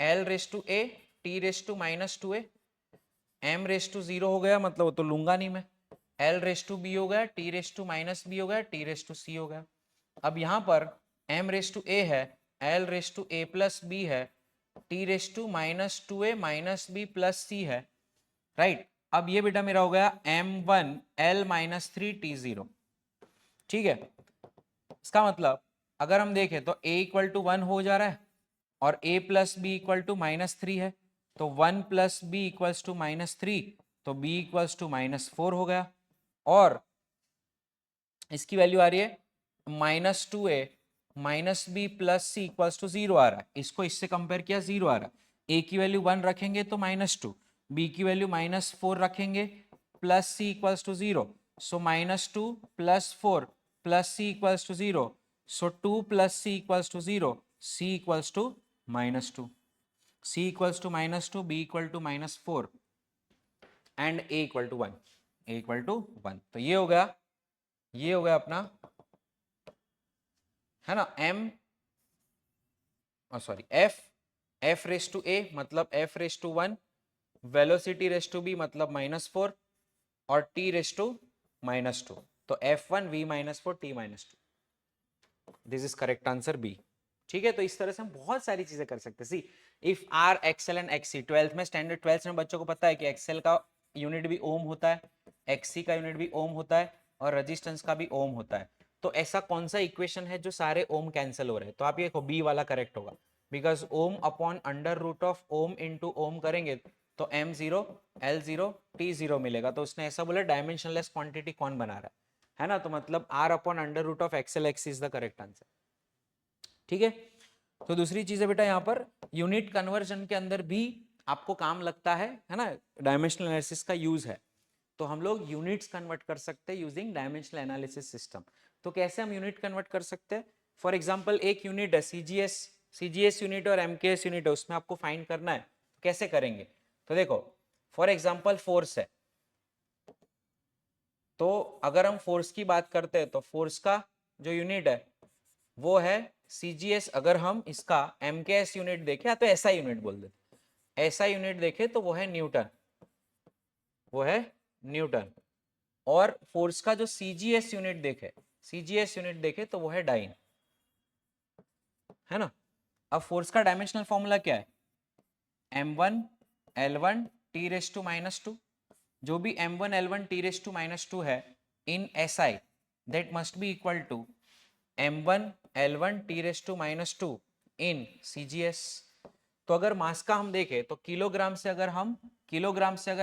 S1: l raise to a, t raise to minus two a, m raise to zero हो गया, मतलब वो तो लूंगा नहीं मैं, l रेस टू b हो गया, t raise to minus b हो गया, t रेस टू c हो गया। अब यहाँ पर m रेस टू a है, l raise to a plus b है, t raise to minus two a minus b plus c है, राइट। अब ये बेटा मेरा हो गया m1 l minus three T zero. ठीक है, इसका मतलब अगर हम देखें तो a इक्वल टू वन हो जा रहा है, और a plus B equal to minus three है, तो one plus B equals to minus three, तो b equals to minus four हो गया, और इसकी वैल्यू आ रही है minus two A minus B plus C equals to zero आ रहा है। इसको इससे कंपेयर किया, जीरो आ रहा है। a की वैल्यू वन रखेंगे तो माइनस टू, बी की वैल्यू माइनस फोर रखेंगे, plus C equals to zero, so minus two plus four plus C equals to zero, so two plus C equals to zero, C equals to minus two, c equals to minus two, b equal to minus four and a equal to one, a equal to one. तो ये हो गया, ये हो गया अपना, है ना, m sorry f raise to a मतलब f raise to one, velocity raise to b मतलब माइनस फोर, और t raise to minus two, तो f1 v minus four t minus two, this is correct answer b। ठीक है, तो इस तरह से हम बहुत सारी चीजें कर सकते हैं। See if R XL and एक्सी, ट्वेल्थ में स्टैंडर्ड ट्वेल्थ में बच्चों को पता है कि एक्सएल का यूनिट भी ओम होता है, एक्सी का यूनिट भी ओम होता है और रेजिस्टेंस का भी ओम होता है। तो ऐसा कौन सा इक्वेशन है जो सारे ओम कैंसिल हो रहे हैं? तो आप ये देखो बी वाला करेक्ट होगा, because ohm upon under root of ohm into ohm करेंगे तो m0 l0 t0 मिलेगा। तो उसने ऐसा बोला डायमेंशनलेस क्वांटिटी कौन बना रहा है ना, तो मतलब r upon under root of XL X is the correct answer. ठीक है, तो दूसरी चीज है बेटा यहाँ पर यूनिट कन्वर्जन के अंदर भी आपको काम लगता है ना, डायमेंशनल एनालिसिस का यूज है। तो हम लोग यूनिट्स कन्वर्ट कर सकते हैं यूजिंग डायमेंशनल एनालिसिस सिस्टम। तो कैसे हम यूनिट कन्वर्ट कर सकते हैं? फॉर एग्जांपल एक यूनिट है सीजीएस यूनिट और एमकेएस यूनिट है, उसमें आपको फाइंड करना है, तो कैसे करेंगे? तो देखो फॉर एग्जांपल फोर्स है, तो अगर हम फोर्स की बात करते हैं तो फोर्स का जो यूनिट है वो है सीजीएस। अगर हम इसका एमकेएस यूनिट देखें तो ऐसा यूनिट बोल देते, ऐसा यूनिट देखे तो वो है न्यूटन, वो है न्यूटन। और फोर्स का जो सीजीएस यूनिट देखे तो वो है डाइन, है ना। अब फोर्स का डायमेंशनल फॉर्मूला क्या है? m1 l1 t raise to minus two. जो भी m1 l1 t raise to minus two है in SI that must be equal to m1 l1 t raise to minus two in CGS। तो अगर मास का हम देखें तो किलोग्राम से अगर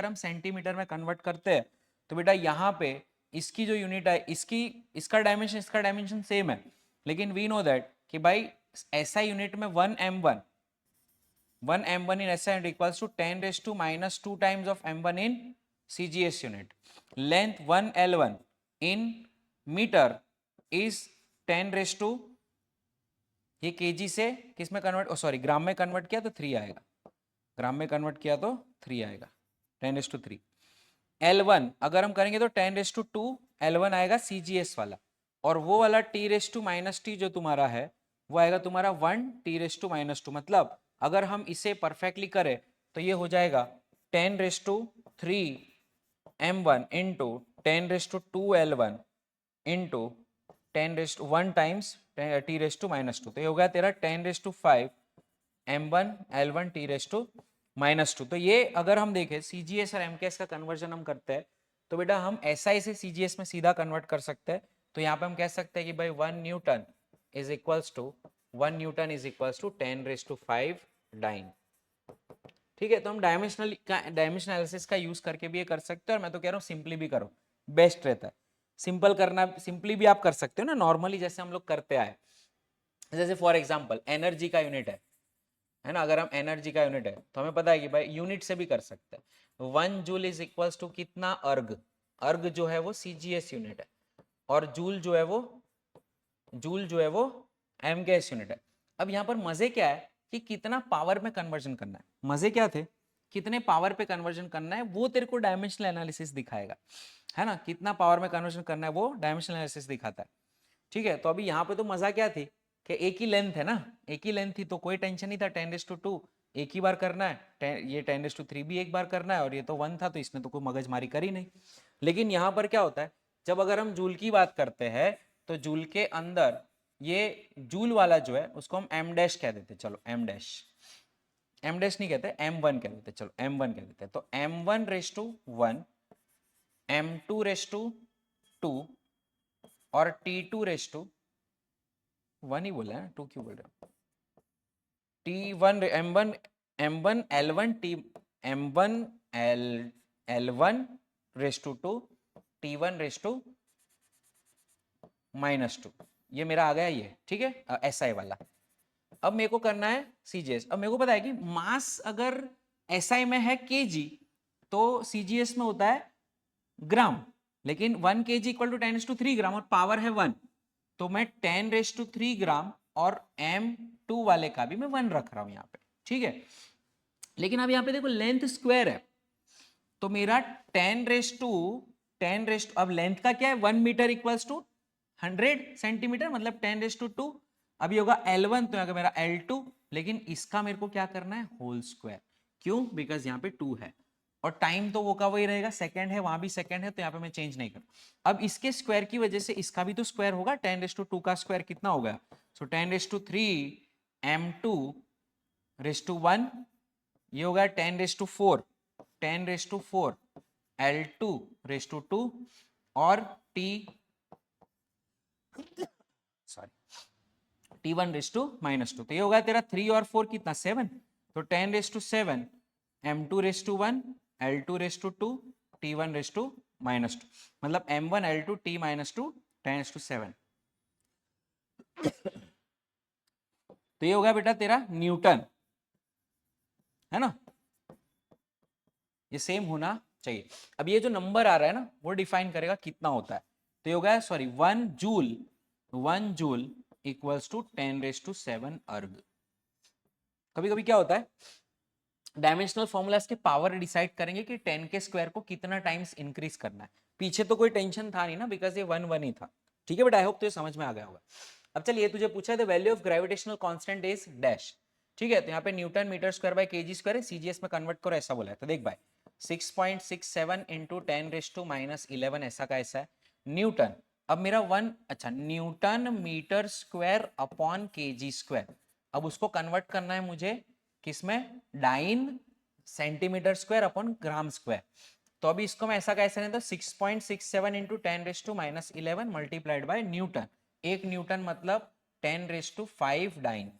S1: हम सेंटीमीटर में कन्वर्ट करते हैं तो बेटा यहाँ पे इसकी जो यूनिट है इसका डायमेंशन सेम है, लेकिन वी नो दैट कि भाई SI यूनिट में 1m1 in SI unit equals to 10 raised to minus 2 times of m1 in CGS unit. Length 1l1 in meter is 10 raised to, ये केजी से किस में कन्वर्ट, सॉरी ग्राम में कन्वर्ट किया तो 3 आएगा, ग्राम में कन्वर्ट किया तो 3 आएगा, 10⁻3। L1 अगर हम करेंगे तो 10⁻2 L1 आएगा CGS वाला, और वो वाला t⁻⁻t जो तुम्हारा है वो आएगा तुम्हारा 1 t⁻⁻2। मतलब अगर हम इसे परफेक्टली करें तो ये हो जाएगा 10⁻3 m1 into 10⁻2 L1 into 10⁻1 times t⁻⁻2। तो ये हो गया तेरा 10�5 m1 l1 t⁻⁻2। तो ये अगर हम देखें CGS और MKS का कन्वर्जन हम करते हैं तो बेटा हम SI से CGS में सीधा कन्वर्ट कर सकते हैं। तो यहाँ पे हम कह सकते हैं कि भाई 1 newton is equals to 10⁵ dyne. ठीक है, तो हम डायमेंशनल एनालिसिस का यूज करके भी ये कर सकते हैं, और मैं तो कह रहा हूँ सिंपली भी करो, बेस्ट रहता है। सिंपल करना, सिंपली भी आप कर सकते हो ना, नॉर्मली जैसे हम लोग करते आए। जैसे फॉर एग्जांपल एनर्जी का यूनिट है ना, अगर हम एनर्जी का यूनिट है तो हमें पता है कि भाई यूनिट से भी कर सकते हैं। 1 जूल इज इक्वल्स टू कितना अर्ग, अर्ग जो है वो CGS यूनिट है, और जूल जो है वो MKS यूनिट है। अब यहाँ पर मजे क्या है कि कितना पावर में कन्वर्जन करना है, मजे क्या थे, कितने पावर पे कन्वर्जन करना है वो तेरे को डायमेंशनल एनालिसिस दिखाएगा, है ना। कितना पावर में कन्वर्जन करना है वो डायमेंशनल एनालिसिस दिखाता है। ठीक है, तो अभी यहाँ पे तो मजा क्या थी कि एक ही लेंथ है ना, एक ही लेंथ थी तो कोई टेंशन नहीं था, 10⁻2 एक ही बार करना है, ये 10⁻3 भी एक बार करना है, और ये तो 1 था तो इसने तो कोई मगजमारी करी नहीं। लेकिन यहाँ पर क्या होता है, जब अगर हम जूल की बात करते हैं तो जूल के अंदर ये जूल वाला जो है उसको हम m डैश कह देते, चलो m डैश नहीं कहते, m1 कह देते, चलो m1 कह देते। तो m1⁻1 m2⁻2 और T2⁻1 ही बोला है, 2 क्यों बोल रहे हो? T1 m1 l1 t m1 l1⁻2 T1⁻⁻2 ये मेरा आ गया ये, ठीक है, SI वाला। अब मेरे को करना है CGS। अब मेरे को पता है कि मास अगर SI में है kg तो CGS में होता है ग्राम, लेकिन 1 kg इक्वल टू 10⁻3 ग्राम और पावर है 1, तो मैं 10⁻3 ग्राम और m2 वाले का भी मैं 1 रख रहा हूं यहाँ पे, ठीक है। लेकिन अब यहाँ पे देखो लेंथ स्क्वायर है, तो मेरा 10⁻, अब लेंथ का क्या है 1 मीटर इक्वल्स टू 100 सेंटीमीटर, मतलब 10⁻2। अभी होगा L1 तो मेरा L2, लेकिन इसका मेरे को क्या करना है होल स्क्वायर, क्यों? बिकॉज यहाँ पे 2 है और टाइम तो वो का वही रहेगा, सेकंड है, वहां भी सेकंड है, तो यहाँ पे मैं चेंज नहीं करूँ। अब इसके स्क्वायर की वजह से इसका भी तो स्क्वायर होगा, 10⁻2 का स्क्वायर कितना हो गया, सो 10⁻3 m2⁻1, ये हो गया 10⁻4 L2 रेस टू 2 और T1 रेस टू -2। तो ये होगा तेरा 3 और 4 कितना 7, तो 10 raise to 7 M2 raise to 1 L2 raise to 2 T1 raise to -2, मतलब M1 L2 T -2 10 raise to 7। तो ये होगा बेटा तेरा न्यूटन, है ना, ये सेम होना चाहिए। अब ये जो नंबर आ रहा है ना वो डिफाइन करेगा कितना होता है। तो ये होगा sorry 1 joule equals to 10 raise to 7 erg. कभी कभी क्या होता है, डायमेंशनल फॉर्मूलाज के पावर डिसाइड करेंगे कि 10 के स्क्वायर को कितना टाइम्स इंक्रीज करना है। पीछे तो कोई टेंशन था नहीं ना, बिकॉज ये 1 ही था। ठीक है बेटा, आई होप तो ये समझ में आ गया होगा। अब चलिए तुझे पूछा है the value of gravitational constant is dash. ठीक है, तो यहाँ पे newton metre square by KG square है, सीजीएस में कन्वर्ट करो ऐसा बोला है। तो देख भाई 6.67 इंटू 10 रेस टू -11 ऐसा का ऐसा है न्यूटन। अब मेरा अच्छा newton metre square upon KG square, अब उसको कन्वर्ट करना है मुझे किसमें, dyne centimetre square upon gram square. तो अभी इसको मैं ऐसा कैसे नहीं, तो 6.67 into 10 raise to -11 multiplied by newton. एक न्यूटन मतलब 10 रेस टू 5 डाइन,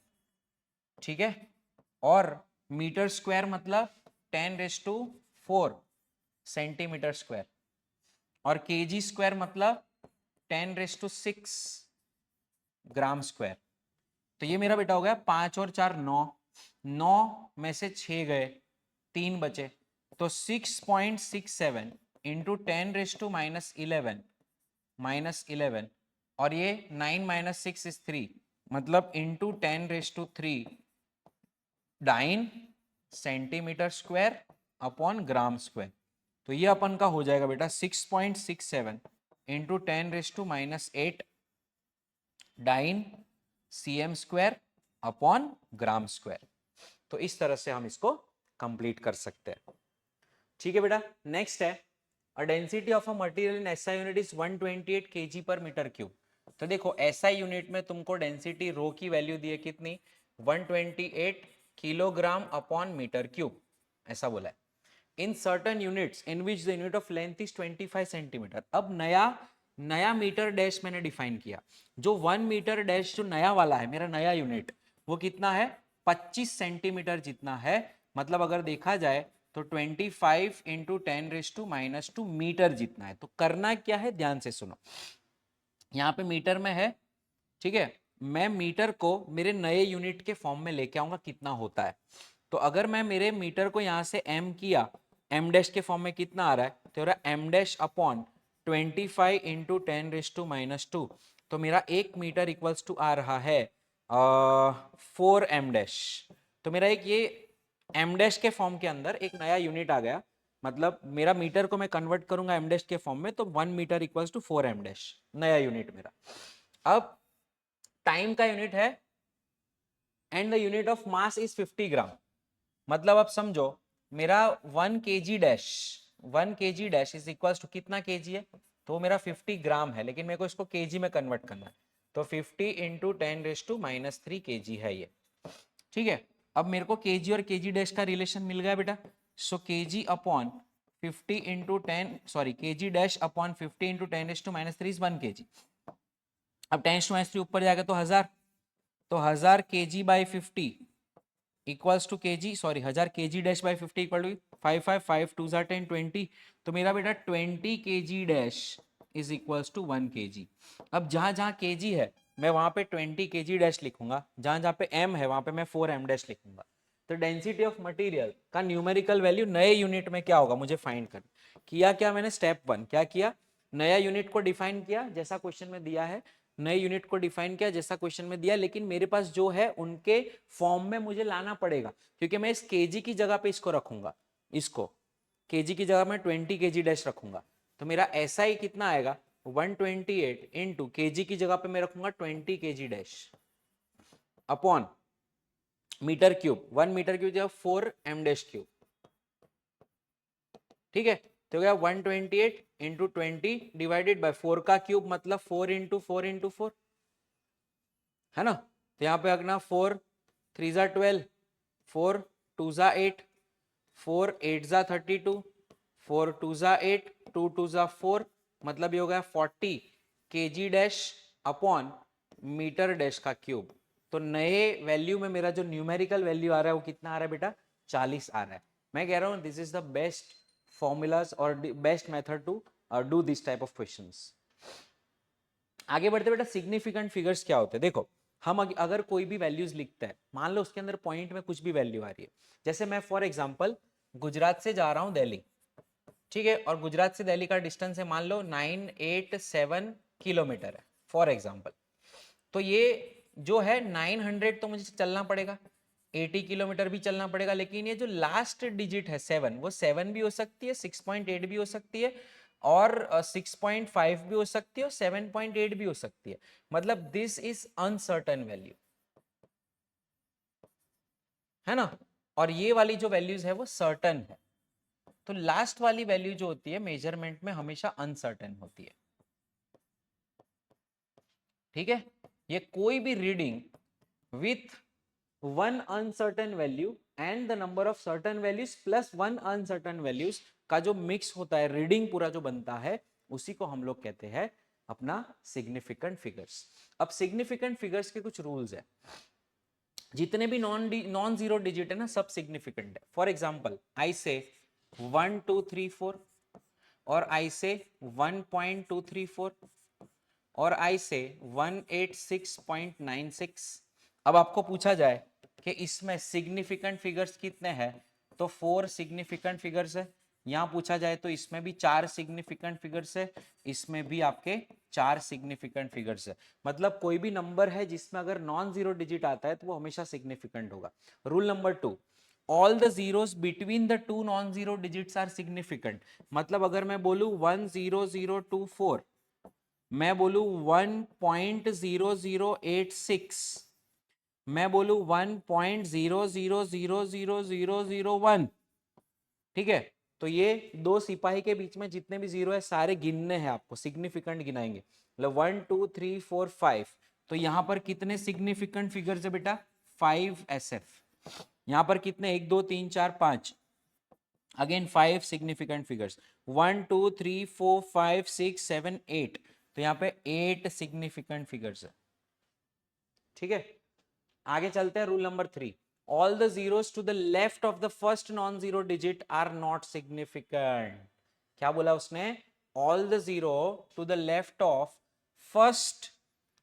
S1: ठीक है, और मीटर स्क्वायर मतलब 10 रेस टू 4 सेंटीमीटर स्क्वायर, और केजी स्क्वायर मतलब 10 रेस टू 6 ग्राम स्क्वायर। तो ये मेरा बेटा हो गया 5 और 4 9, 9 में से 6 गए, 3 बचे, तो 6.67 इंटू 10 रेस टू -11 और ये 9 - 6 इज 3, मतलब into 10 raise to 3 dyne centimetre square upon gram square. तो ये अपन का हो जाएगा बेटा 6.67 into 10 raise to -8 dyne cm square upon gram square. तो इस तरह से हम इसको कंप्लीट कर सकते हैं। ठीक है बेटा, नेक्स्ट है अ density of a material in SI unit is 128 kg पर मीटर क्यूब। तो देखो एसआई यूनिट में तुमको डेंसिटी रो की वैल्यू दी है कितनी, 128 किलोग्राम अपॉन मीटर क्यूब ऐसा बोला है। In certain units in which the unit of length is 25 centimetre. अब नया मीटर डैश मैंने डिफाइन किया, जो 1 मीटर डैश जो नया वाला है मेरा नया यूनिट, वो कितना है 25 सेंटीमीटर जितना है। मतलब अगर देखा जाए तो 25 इंटू 10 रेस टू -2 मीटर जितना है। तो करना क्या है, ध्यान से सुनो, यहाँ पे मीटर में है, ठीक है, मैं मीटर को मेरे नए यूनिट के फॉर्म में लेके आऊंगा कितना होता है। तो अगर मैं मेरे मीटर को यहाँ से m किया, m डैश के फॉर्म में कितना आ रहा है, तो m dash upon 25 into 10 raise to -2, तो मेरा 1 मीटर इक्वल्स टू आ रहा है 4 m डैश। तो मेरा एक ये m डैश के फॉर्म के अंदर एक नया यूनिट आ गया, मतलब मेरा मीटर को मैं कन्वर्ट करूंगा m डैश के फॉर्म में, तो 1 metre equals to 4 m dash, नया यूनिट मेरा। अब टाइम का यूनिट है and the unit of mass is 50 gram. मतलब अब समझो मेरा 1 kg dash is equals to कितना kg है, तो मेरा 50 ग्राम है, लेकिन मेरे को इसको kg में कन्वर्ट करना है। तो 50 इंटू 10 रेस टू -3 kg है ये। ठीक है, अब मेरे को kg और kg डैश का रिलेशन मिल गया बेटा। So kg upon 50 into 10 sorry kg dash upon 50 into 10 raise to -3 is 1 kg। अब 10 टू -3 ऊपर जाएगा तो 1000, तो 1000 kg by 50 equals to KG, sorry 1000 kg dash by 50 equal to 5 5 5 2 10 20। तो मेरा बेटा 20 kg dash is equals to 1 kg। अब जहां जहां kg है मैं वहां पे 20 kg डैश लिखूंगा, जहां जहां पे m है वहां पे मैं 4 m डैश लिखूंगा। तो डेंसिटी ऑफ मटेरियल का न्यूमेरिकल वैल्यू नए यूनिट में क्या होगा मुझे फाइंड करना। किया क्या मैंने, स्टेप 1 क्या किया, नया यूनिट को डिफाइन किया जैसा क्वेश्चन में दिया है, नए यूनिट को डिफाइन किया जैसा क्वेश्चन में दिया, लेकिन मेरे पास जो है उनके फॉर्म में मुझे लाना पड़ेगा, क्योंकि मैं इस केजी की जगह पे इसको रखूंगा, इसको केजी की जगह में 20 kg डैश रखूंगा। तो मेरा ऐसा ही कितना आएगा 128 इंटू केजी की जगह पे मैं रखूंगा 20 kg dash upon metre cube, 1 metre cube जगह 4 m डैश क्यूब। ठीक है, तो क्या 128 इंटू 20 डिवाइडेड बाय 4 का क्यूब मतलब 4 इंटू 4 इंटू 4, है ना। तो यहाँ पे अगना 4 3 12, 4 2 8, 4 8 32, 4 टू ज़ा 8, 2 टू ज़ा 4, मतलब ये हो गया 40 kg dash upon metre dash का क्यूब। तो नए वैल्यू में मेरा जो न्यूमेरिकल वैल्यू आ रहा है वो कितना आ रहा है बेटा, 40 आ रहा है। मैं कह रहा हूँ this is the best formulas और best method to do this type of questions. आगे बढ़ते बेटा, सिग्निफिकेंट फिगर्स क्या होते हैं? देखो, हम अगर कोई भी वैल्यूज लिखते हैं, मान लो उसके अंदर पॉइंट में कुछ भी वैल्यू आ रही है, जैसे मैं फॉर एग्जांपल गुजरात से जा रहा हूं दिल्ली, ठीक है, और गुजरात से दिल्ली का डिस्टेंस है मान लो 987 किलोमीटर है फॉर एग्जांपल। तो ये जो है 900 तो मुझे चलना पड़ेगा, 80 किलोमीटर भी चलना पड़ेगा, लेकिन ये जो लास्ट डिजिट है 7, वो 7 भी हो सकती है, 6.8 भी हो सकती है, और 6.5 भी हो सकती है, और 7.8 भी हो सकती है। मतलब दिस इज अनसर्टेन वैल्यू, है ना। और ये वाली जो वैल्यूज है वो सर्टन है। तो लास्ट वाली वैल्यू जो होती है मेजरमेंट में हमेशा अनसर्टेन होती है, ठीक है। ये कोई भी reading with one uncertain value and the number of certain values plus one uncertain values का जो मिक्स होता है, रीडिंग पूरा जो बनता है, उसी को हम लोग कहते हैं अपना सिग्निफिकेंट फिगर्स। अब सिग्निफिकेंट फिगर्स के कुछ रूल्स है। जितने भी नॉन जीरो डिजिट है ना, सब सिग्निफिकेंट है। फॉर एग्जाम्पल आई से 1 2 3 4, और आई से 1.234, और आई से 186.96। अब आपको पूछा जाए कि इसमें सिग्निफिकेंट फिगर्स कितने हैं, तो 4 सिग्निफिकेंट फिगर्स है। यहां पूछा जाए तो इसमें भी 4 सिग्निफिकेंट फिगर्स है, इसमें भी आपके 4 सिग्निफिकेंट फिगर्स है। मतलब कोई भी नंबर है जिसमें अगर नॉन जीरो डिजिट आता है तो वो हमेशा सिग्निफिकेंट होगा। Rule number 2, all the zeros between the two non zero digits are significant. मतलब अगर मैं बोलूं 10024, मैं बोलूं 1.00866, मैं बोलूं 1.0000001, ठीक है, तो ये दो सिपाही के बीच में जितने भी जीरो है सारे गिनने हैं आपको, सिग्निफिकेंट गिनाएंगे। मतलब 1 2 3 4 5, तो यहां पर कितने सिग्निफिकेंट फिगर्स है बेटा, 5 SF। यहां पर कितने, 1 2 3 4 5, अगेन 5 सिग्निफिकेंट फिगर्स, 1 2 3 4 5 6 7 8, तो यहाँ पे 8 सिग्निफिकेंट फिगर्स है, ठीक है। आगे चलते हैं, rule number 3, all the zeros to the left of the first non zero digit are not significant. क्या बोला उसने, all the zero to the left of first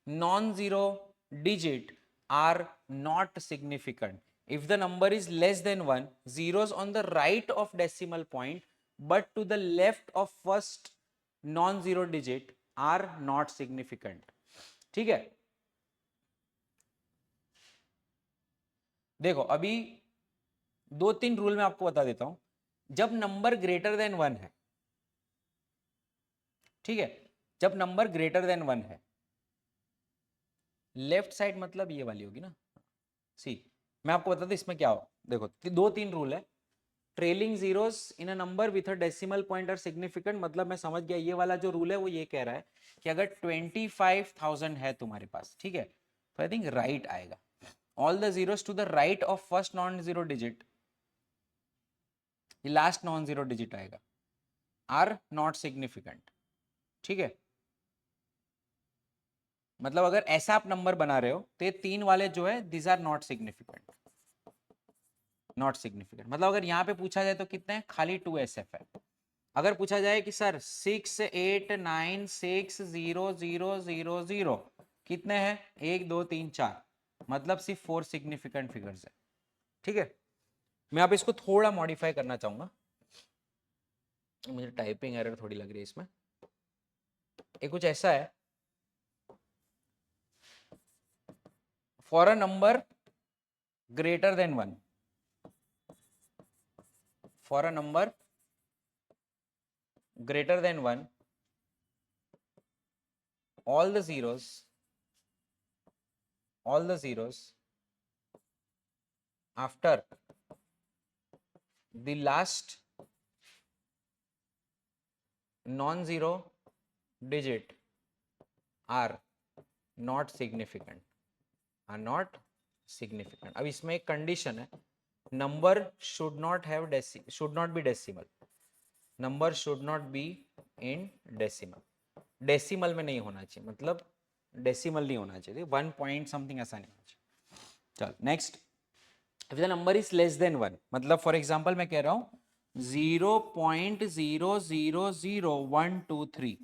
S1: non zero digit are not significant if the number is less than 1, zeros on the right of decimal point but to the left of first non zero digit are not significant, ठीक है। देखो अभी 2-3 रूल मैं आपको बता देता हूं। जब नंबर ग्रेटर देन 1 है, ठीक है, जब नंबर ग्रेटर देन 1 है, लेफ्ट साइड मतलब ये वाली होगी ना, सी, मैं आपको बताता हूं इसमें क्या हो। देखो 2-3 रूल है। Trailing zeros in a number with a decimal point are significant, मतलब मैं समझ गया ये वाला जो रूल है वो ये कह रहा है कि अगर 25,000 है तुम्हारे पास, ठीक है, तो आई थिंक राइट आएगा। All the zeros to the right of first non zero digit, last non zero digit आएगा, आर नॉट सिग्निफिकेंट, ठीक है। मतलब अगर ऐसा आप नंबर बना रहे हो तो ये 3 वाले जो है this are not significant, not significant. मतलब अगर यहाँ पे पूछा जाए तो कितने हैं, खाली 2SF है। अगर पूछा जाए कि सर 689600000 कितने हैं, 1 2 3 4, मतलब सिर्फ 4 सिग्निफिकेंट फिगर्स है, ठीक है। मैं अब इसको थोड़ा मॉडिफाई करना चाहूंगा, मुझे टाइपिंग एरर थोड़ी लग रही है इसमें। ये कुछ ऐसा है, for a number greater than 1, for a number greater than 1, all the zeros after the last non-zero digit are not significant, are not significant। अब इसमें एक कंडीशन है, number should not be decimal, number should not be in decimal, decimal में नहीं होना चाहिए, मतलब डेसिमल नहीं होना चाहिए, 1 पॉइंट समथिंग ऐसा नहीं होना चाहिए। चल next, if the number is less than 1, मतलब फॉर एग्जांपल मैं कह रहा हूं 0.000123,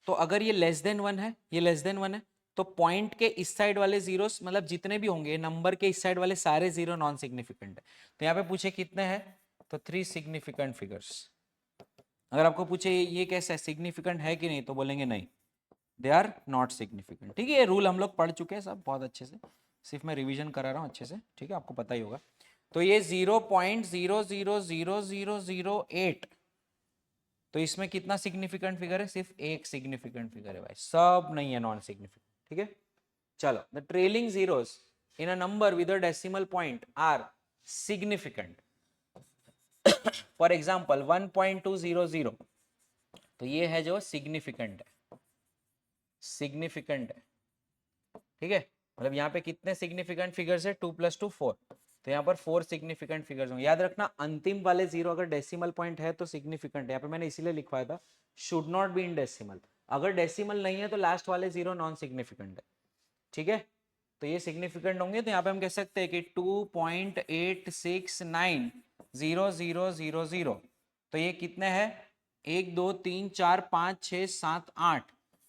S1: तो अगर ये लेस देन 1 है, ये लेस देन 1 है, तो पॉइंट के इस साइड वाले जीरोस, मतलब जितने भी होंगे नंबर के इस साइड वाले सारे जीरो नॉन सिग्निफिकेंट है। तो यहाँ पे पूछे कितने हैं, तो 3 सिग्निफिकेंट फिगर्स। अगर आपको पूछे ये कैसा है, सिग्निफिकेंट है कि नहीं, तो बोलेंगे नहीं, दे आर नॉट सिग्निफिकेंट। ठीक है, ये रूल हम लोग पढ़ चुके हैं सब बहुत अच्छे से, सिर्फ मैं रिवीजन करा रहा हूँ अच्छे से, ठीक है, आपको पता ही होगा। तो ये 0.000008, तो इसमें कितना सिग्निफिकेंट फिगर है, सिर्फ एक सिग्निफिकेंट फिगर है भाई, सब नहीं है नॉन सिग्निफिकेंट। ठीक है, चलो, the trailing zeros in a number with a decimal point are significant. For example 1.200, तो ये है जो सिग्निफिकेंट है, सिग्निफिकेंट है। ठीक है, मतलब यहाँ पे कितने सिग्निफिकेंट फिगर्स है, 2 + 2 4, तो यहाँ पर 4 सिग्निफिकेंट फिगर्स होंगे। याद रखना अंतिम वाले जीरो अगर डेसिमल पॉइंट है तो सिग्निफिकेंट है, यहाँ पे मैंने इसीलिए लिखवाया था should not be in decimal, अगर डेसिमल नहीं है तो लास्ट वाले जीरो नॉन सिग्निफिकेंट है। ठीक है, तो ये सिग्निफिकेंट होंगे, तो यहाँ पे हम कह सकते हैं कि 2.869000, तो ये कितने हैं, 1 2 3 4 5 6 7 8,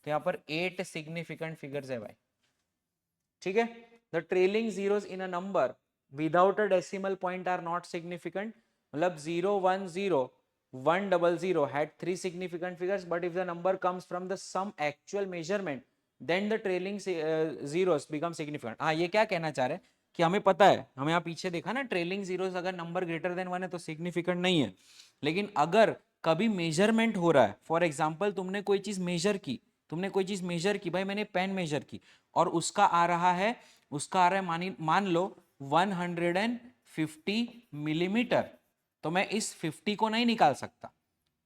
S1: तो यहाँ पर 8 सिग्निफिकेंट फिगर्स है भाई। ठीक है, the trailing zeros in a number without a decimal point are not significant, मतलब 0 1 0 1 0 0 had 3 significant figures, but if the number comes from the some actual measurement then the trailing zeros become significant। हाँ, ये क्या कहना चाह रहे हैं कि हमें पता है, हमें यहाँ पीछे देखा ना, ट्रेलिंग जीरोस अगर नंबर ग्रेटर देन 1 है तो सिग्निफिकेंट नहीं है, लेकिन अगर कभी मेजरमेंट हो रहा है, फॉर एग्जाम्पल तुमने कोई चीज मेजर की, तुमने कोई चीज मेजर की, भाई मैंने पेन मेजर की और उसका आ रहा है, मान लो 150 मिलीमीटर, तो मैं इस 50 को नहीं निकाल सकता,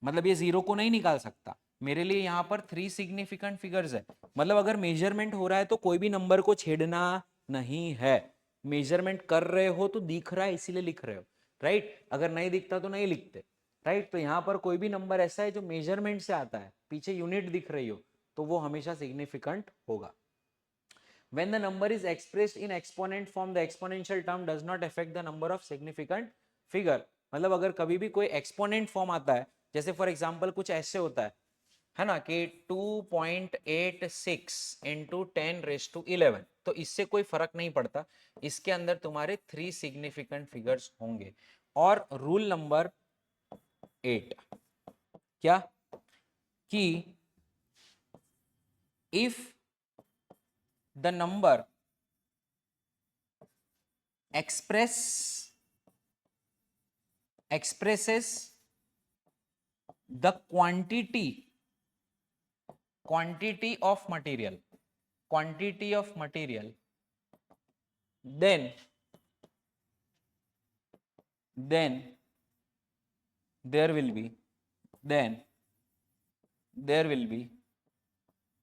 S1: मतलब ये जीरो को नहीं निकाल सकता, मेरे लिए यहाँ पर 3 सिग्निफिकेंट फिगर्स है। मतलब अगर मेजरमेंट हो रहा है तो कोई भी नंबर को छेड़ना नहीं है, मेजरमेंट कर रहे हो तो दिख रहा है इसीलिए लिख रहे हो, राइट, अगर नहीं दिखता तो नहीं लिखते, राइट। तो यहाँ पर कोई भी नंबर ऐसा है जो मेजरमेंट से आता है, पीछे यूनिट दिख रही हो, तो वो हमेशा सिग्निफिकेंट होगा। When the number is expressed in exponent form, the exponential term does not affect the number of significant figure। मतलब अगर कभी भी कोई एक्सपोनेंट फॉर्म आता है, जैसे फॉर एग्जांपल कुछ ऐसे होता है ना, कि 2.86 इंटू 10⁻11, तो इससे कोई फर्क नहीं पड़ता, इसके अंदर तुम्हारे 3 सिग्निफिकेंट फिगर्स होंगे। और रूल नंबर 8 क्या, कि if the number expresses the quantity of material, then there will be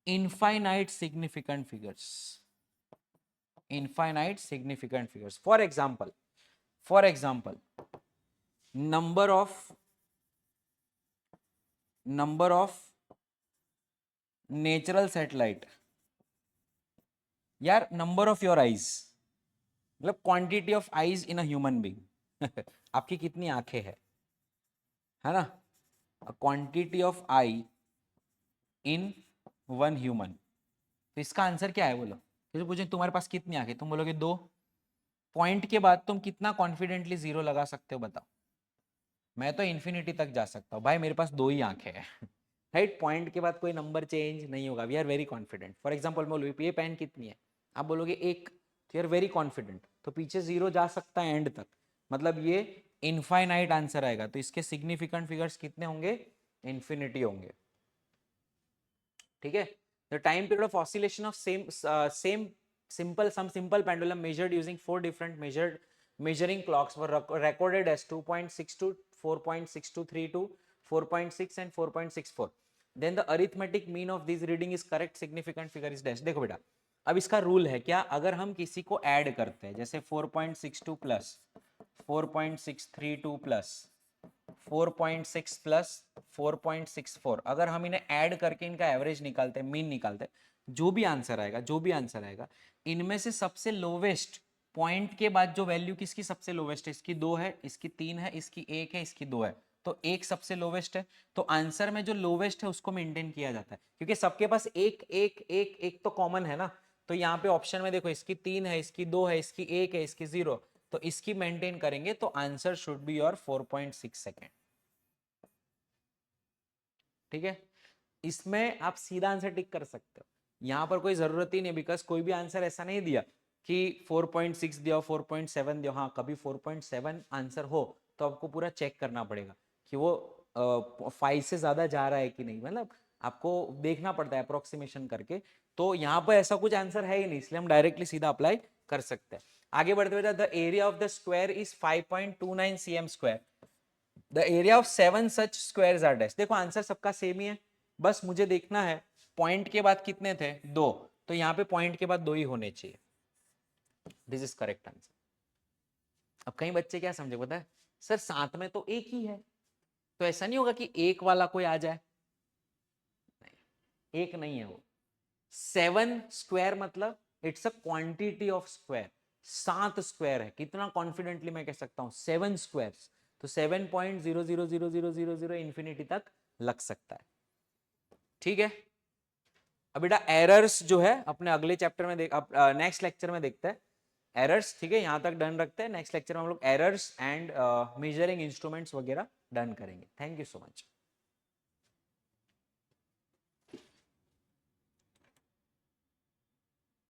S1: infinite significant figures, for example number of natural satellite, यार नंबर ऑफ योर आईज, मतलब quantity of eyes in a human being आपकी कितनी आंखें है ना, quantity of I in one human, तो इसका आंसर क्या है बोलो, तो पूछे तुम्हारे पास कितनी आंखें, तुम बोलोगे 2, पॉइंट के बाद तुम कितना कॉन्फिडेंटली 0 लगा सकते हो बताओ। मैं तो इन्फिनिटी तक जा सकता हूँ भाई, मेरे पास 2 ही आंखें हैं राइट, पॉइंट के बाद कोई नंबर चेंज नहीं होगा, we are very confident. For example बोलो ये पेन कितनी है, आप बोलोगे 1, तो यूर वेरी कॉन्फिडेंट, तो पीछे 0 जा सकता है एंड तक, मतलब ये इनफाइनाइट आंसर आएगा, तो इसके सिग्निफिकेंट फिगर्स कितने होंगे, इन्फिनिटी होंगे। ठीक है, the time period of oscillation of some simple pendulum measured using 4 different measuring clocks were recorded as 2.62, 4.6232, 4.6 and 4.64। then the arithmetic mean of these reading is correct significant figure is dash। देखो बेटा, अब इसका रूल है क्या, अगर हम किसी को ऐड करते हैं, जैसे 4.62 प्लस 4.632 प्लस 4.6 प्लस 4.64, अगर हम इन्हें ऐड करके इनका एवरेज निकालते हैं, मीन निकालते हैं, जो भी आंसर आएगा इनमें से सबसे लोवेस्ट पॉइंट के बाद जो वैल्यू किसकी सबसे लोवेस्ट है, इसकी 2 है, इसकी 3 है, इसकी 1 है, इसकी 2 है, तो एक सबसे लोवेस्ट है। तो आंसर में जो लोवेस्ट है उसको मेंटेन किया जाता है, क्योंकि सबके पास एक एक एक एक तो कॉमन है ना। तो यहाँ पे ऑप्शन में देखो, इसकी 3 है, इसकी 2 है, इसकी 1 है, इसकी 0, तो इसकी मेंटेन करेंगे, तो answer should be your 4.6 second. ठीक है, इसमें आप सीधा आंसर टिक कर सकते हो, यहां पर कोई जरूरत ही नहीं, बिकॉज कोई भी आंसर ऐसा नहीं दिया कि 4.6 दिया, 4.7 दिया। हाँ, कभी 4.7 आंसर हो तो आपको पूरा चेक करना पड़ेगा कि वो 5 से ज्यादा जा रहा है कि नहीं, मतलब आपको देखना पड़ता है अप्रोक्सीमेशन करके। तो यहाँ पर ऐसा कुछ आंसर है ही नहीं, इसलिए हम डायरेक्टली सीधा अप्लाई कर सकते हैं। आगे बढ़ते हुए, the area of the square is 5.29 cm square, the area of 7 such squares are dash. देखो आंसर सबका सेम ही है, बस मुझे देखना है पॉइंट के बाद कितने थे, 2, तो यहाँ पे पॉइंट के बाद 2 ही होने चाहिए। This is correct answer. अब कई बच्चे क्या समझे पता है, सर साथ में तो एक ही है, तो ऐसा नहीं होगा कि एक वाला कोई आ जाए, नहीं, एक नहीं है वो। 7 स्क्वायर मतलब it's a quantity of square, 7 square है, कितना कॉन्फिडेंटली मैं कह सकता हूं 7 स्क्वायर्स, तो 7.0000000 इंफिनिटी तक लग सकता है। ठीक है, अब बेटा एरर्स जो है अपने अगले चैप्टर में नेक्स्ट लेक्चर में देखते हैं एरर्स। ठीक है, यहां तक डन रखते हैं, नेक्स्ट लेक्चर में हम लोग एरर्स एंड मेजरिंग इंस्ट्रूमेंट्स वगैरह डन करेंगे। Thank you so much.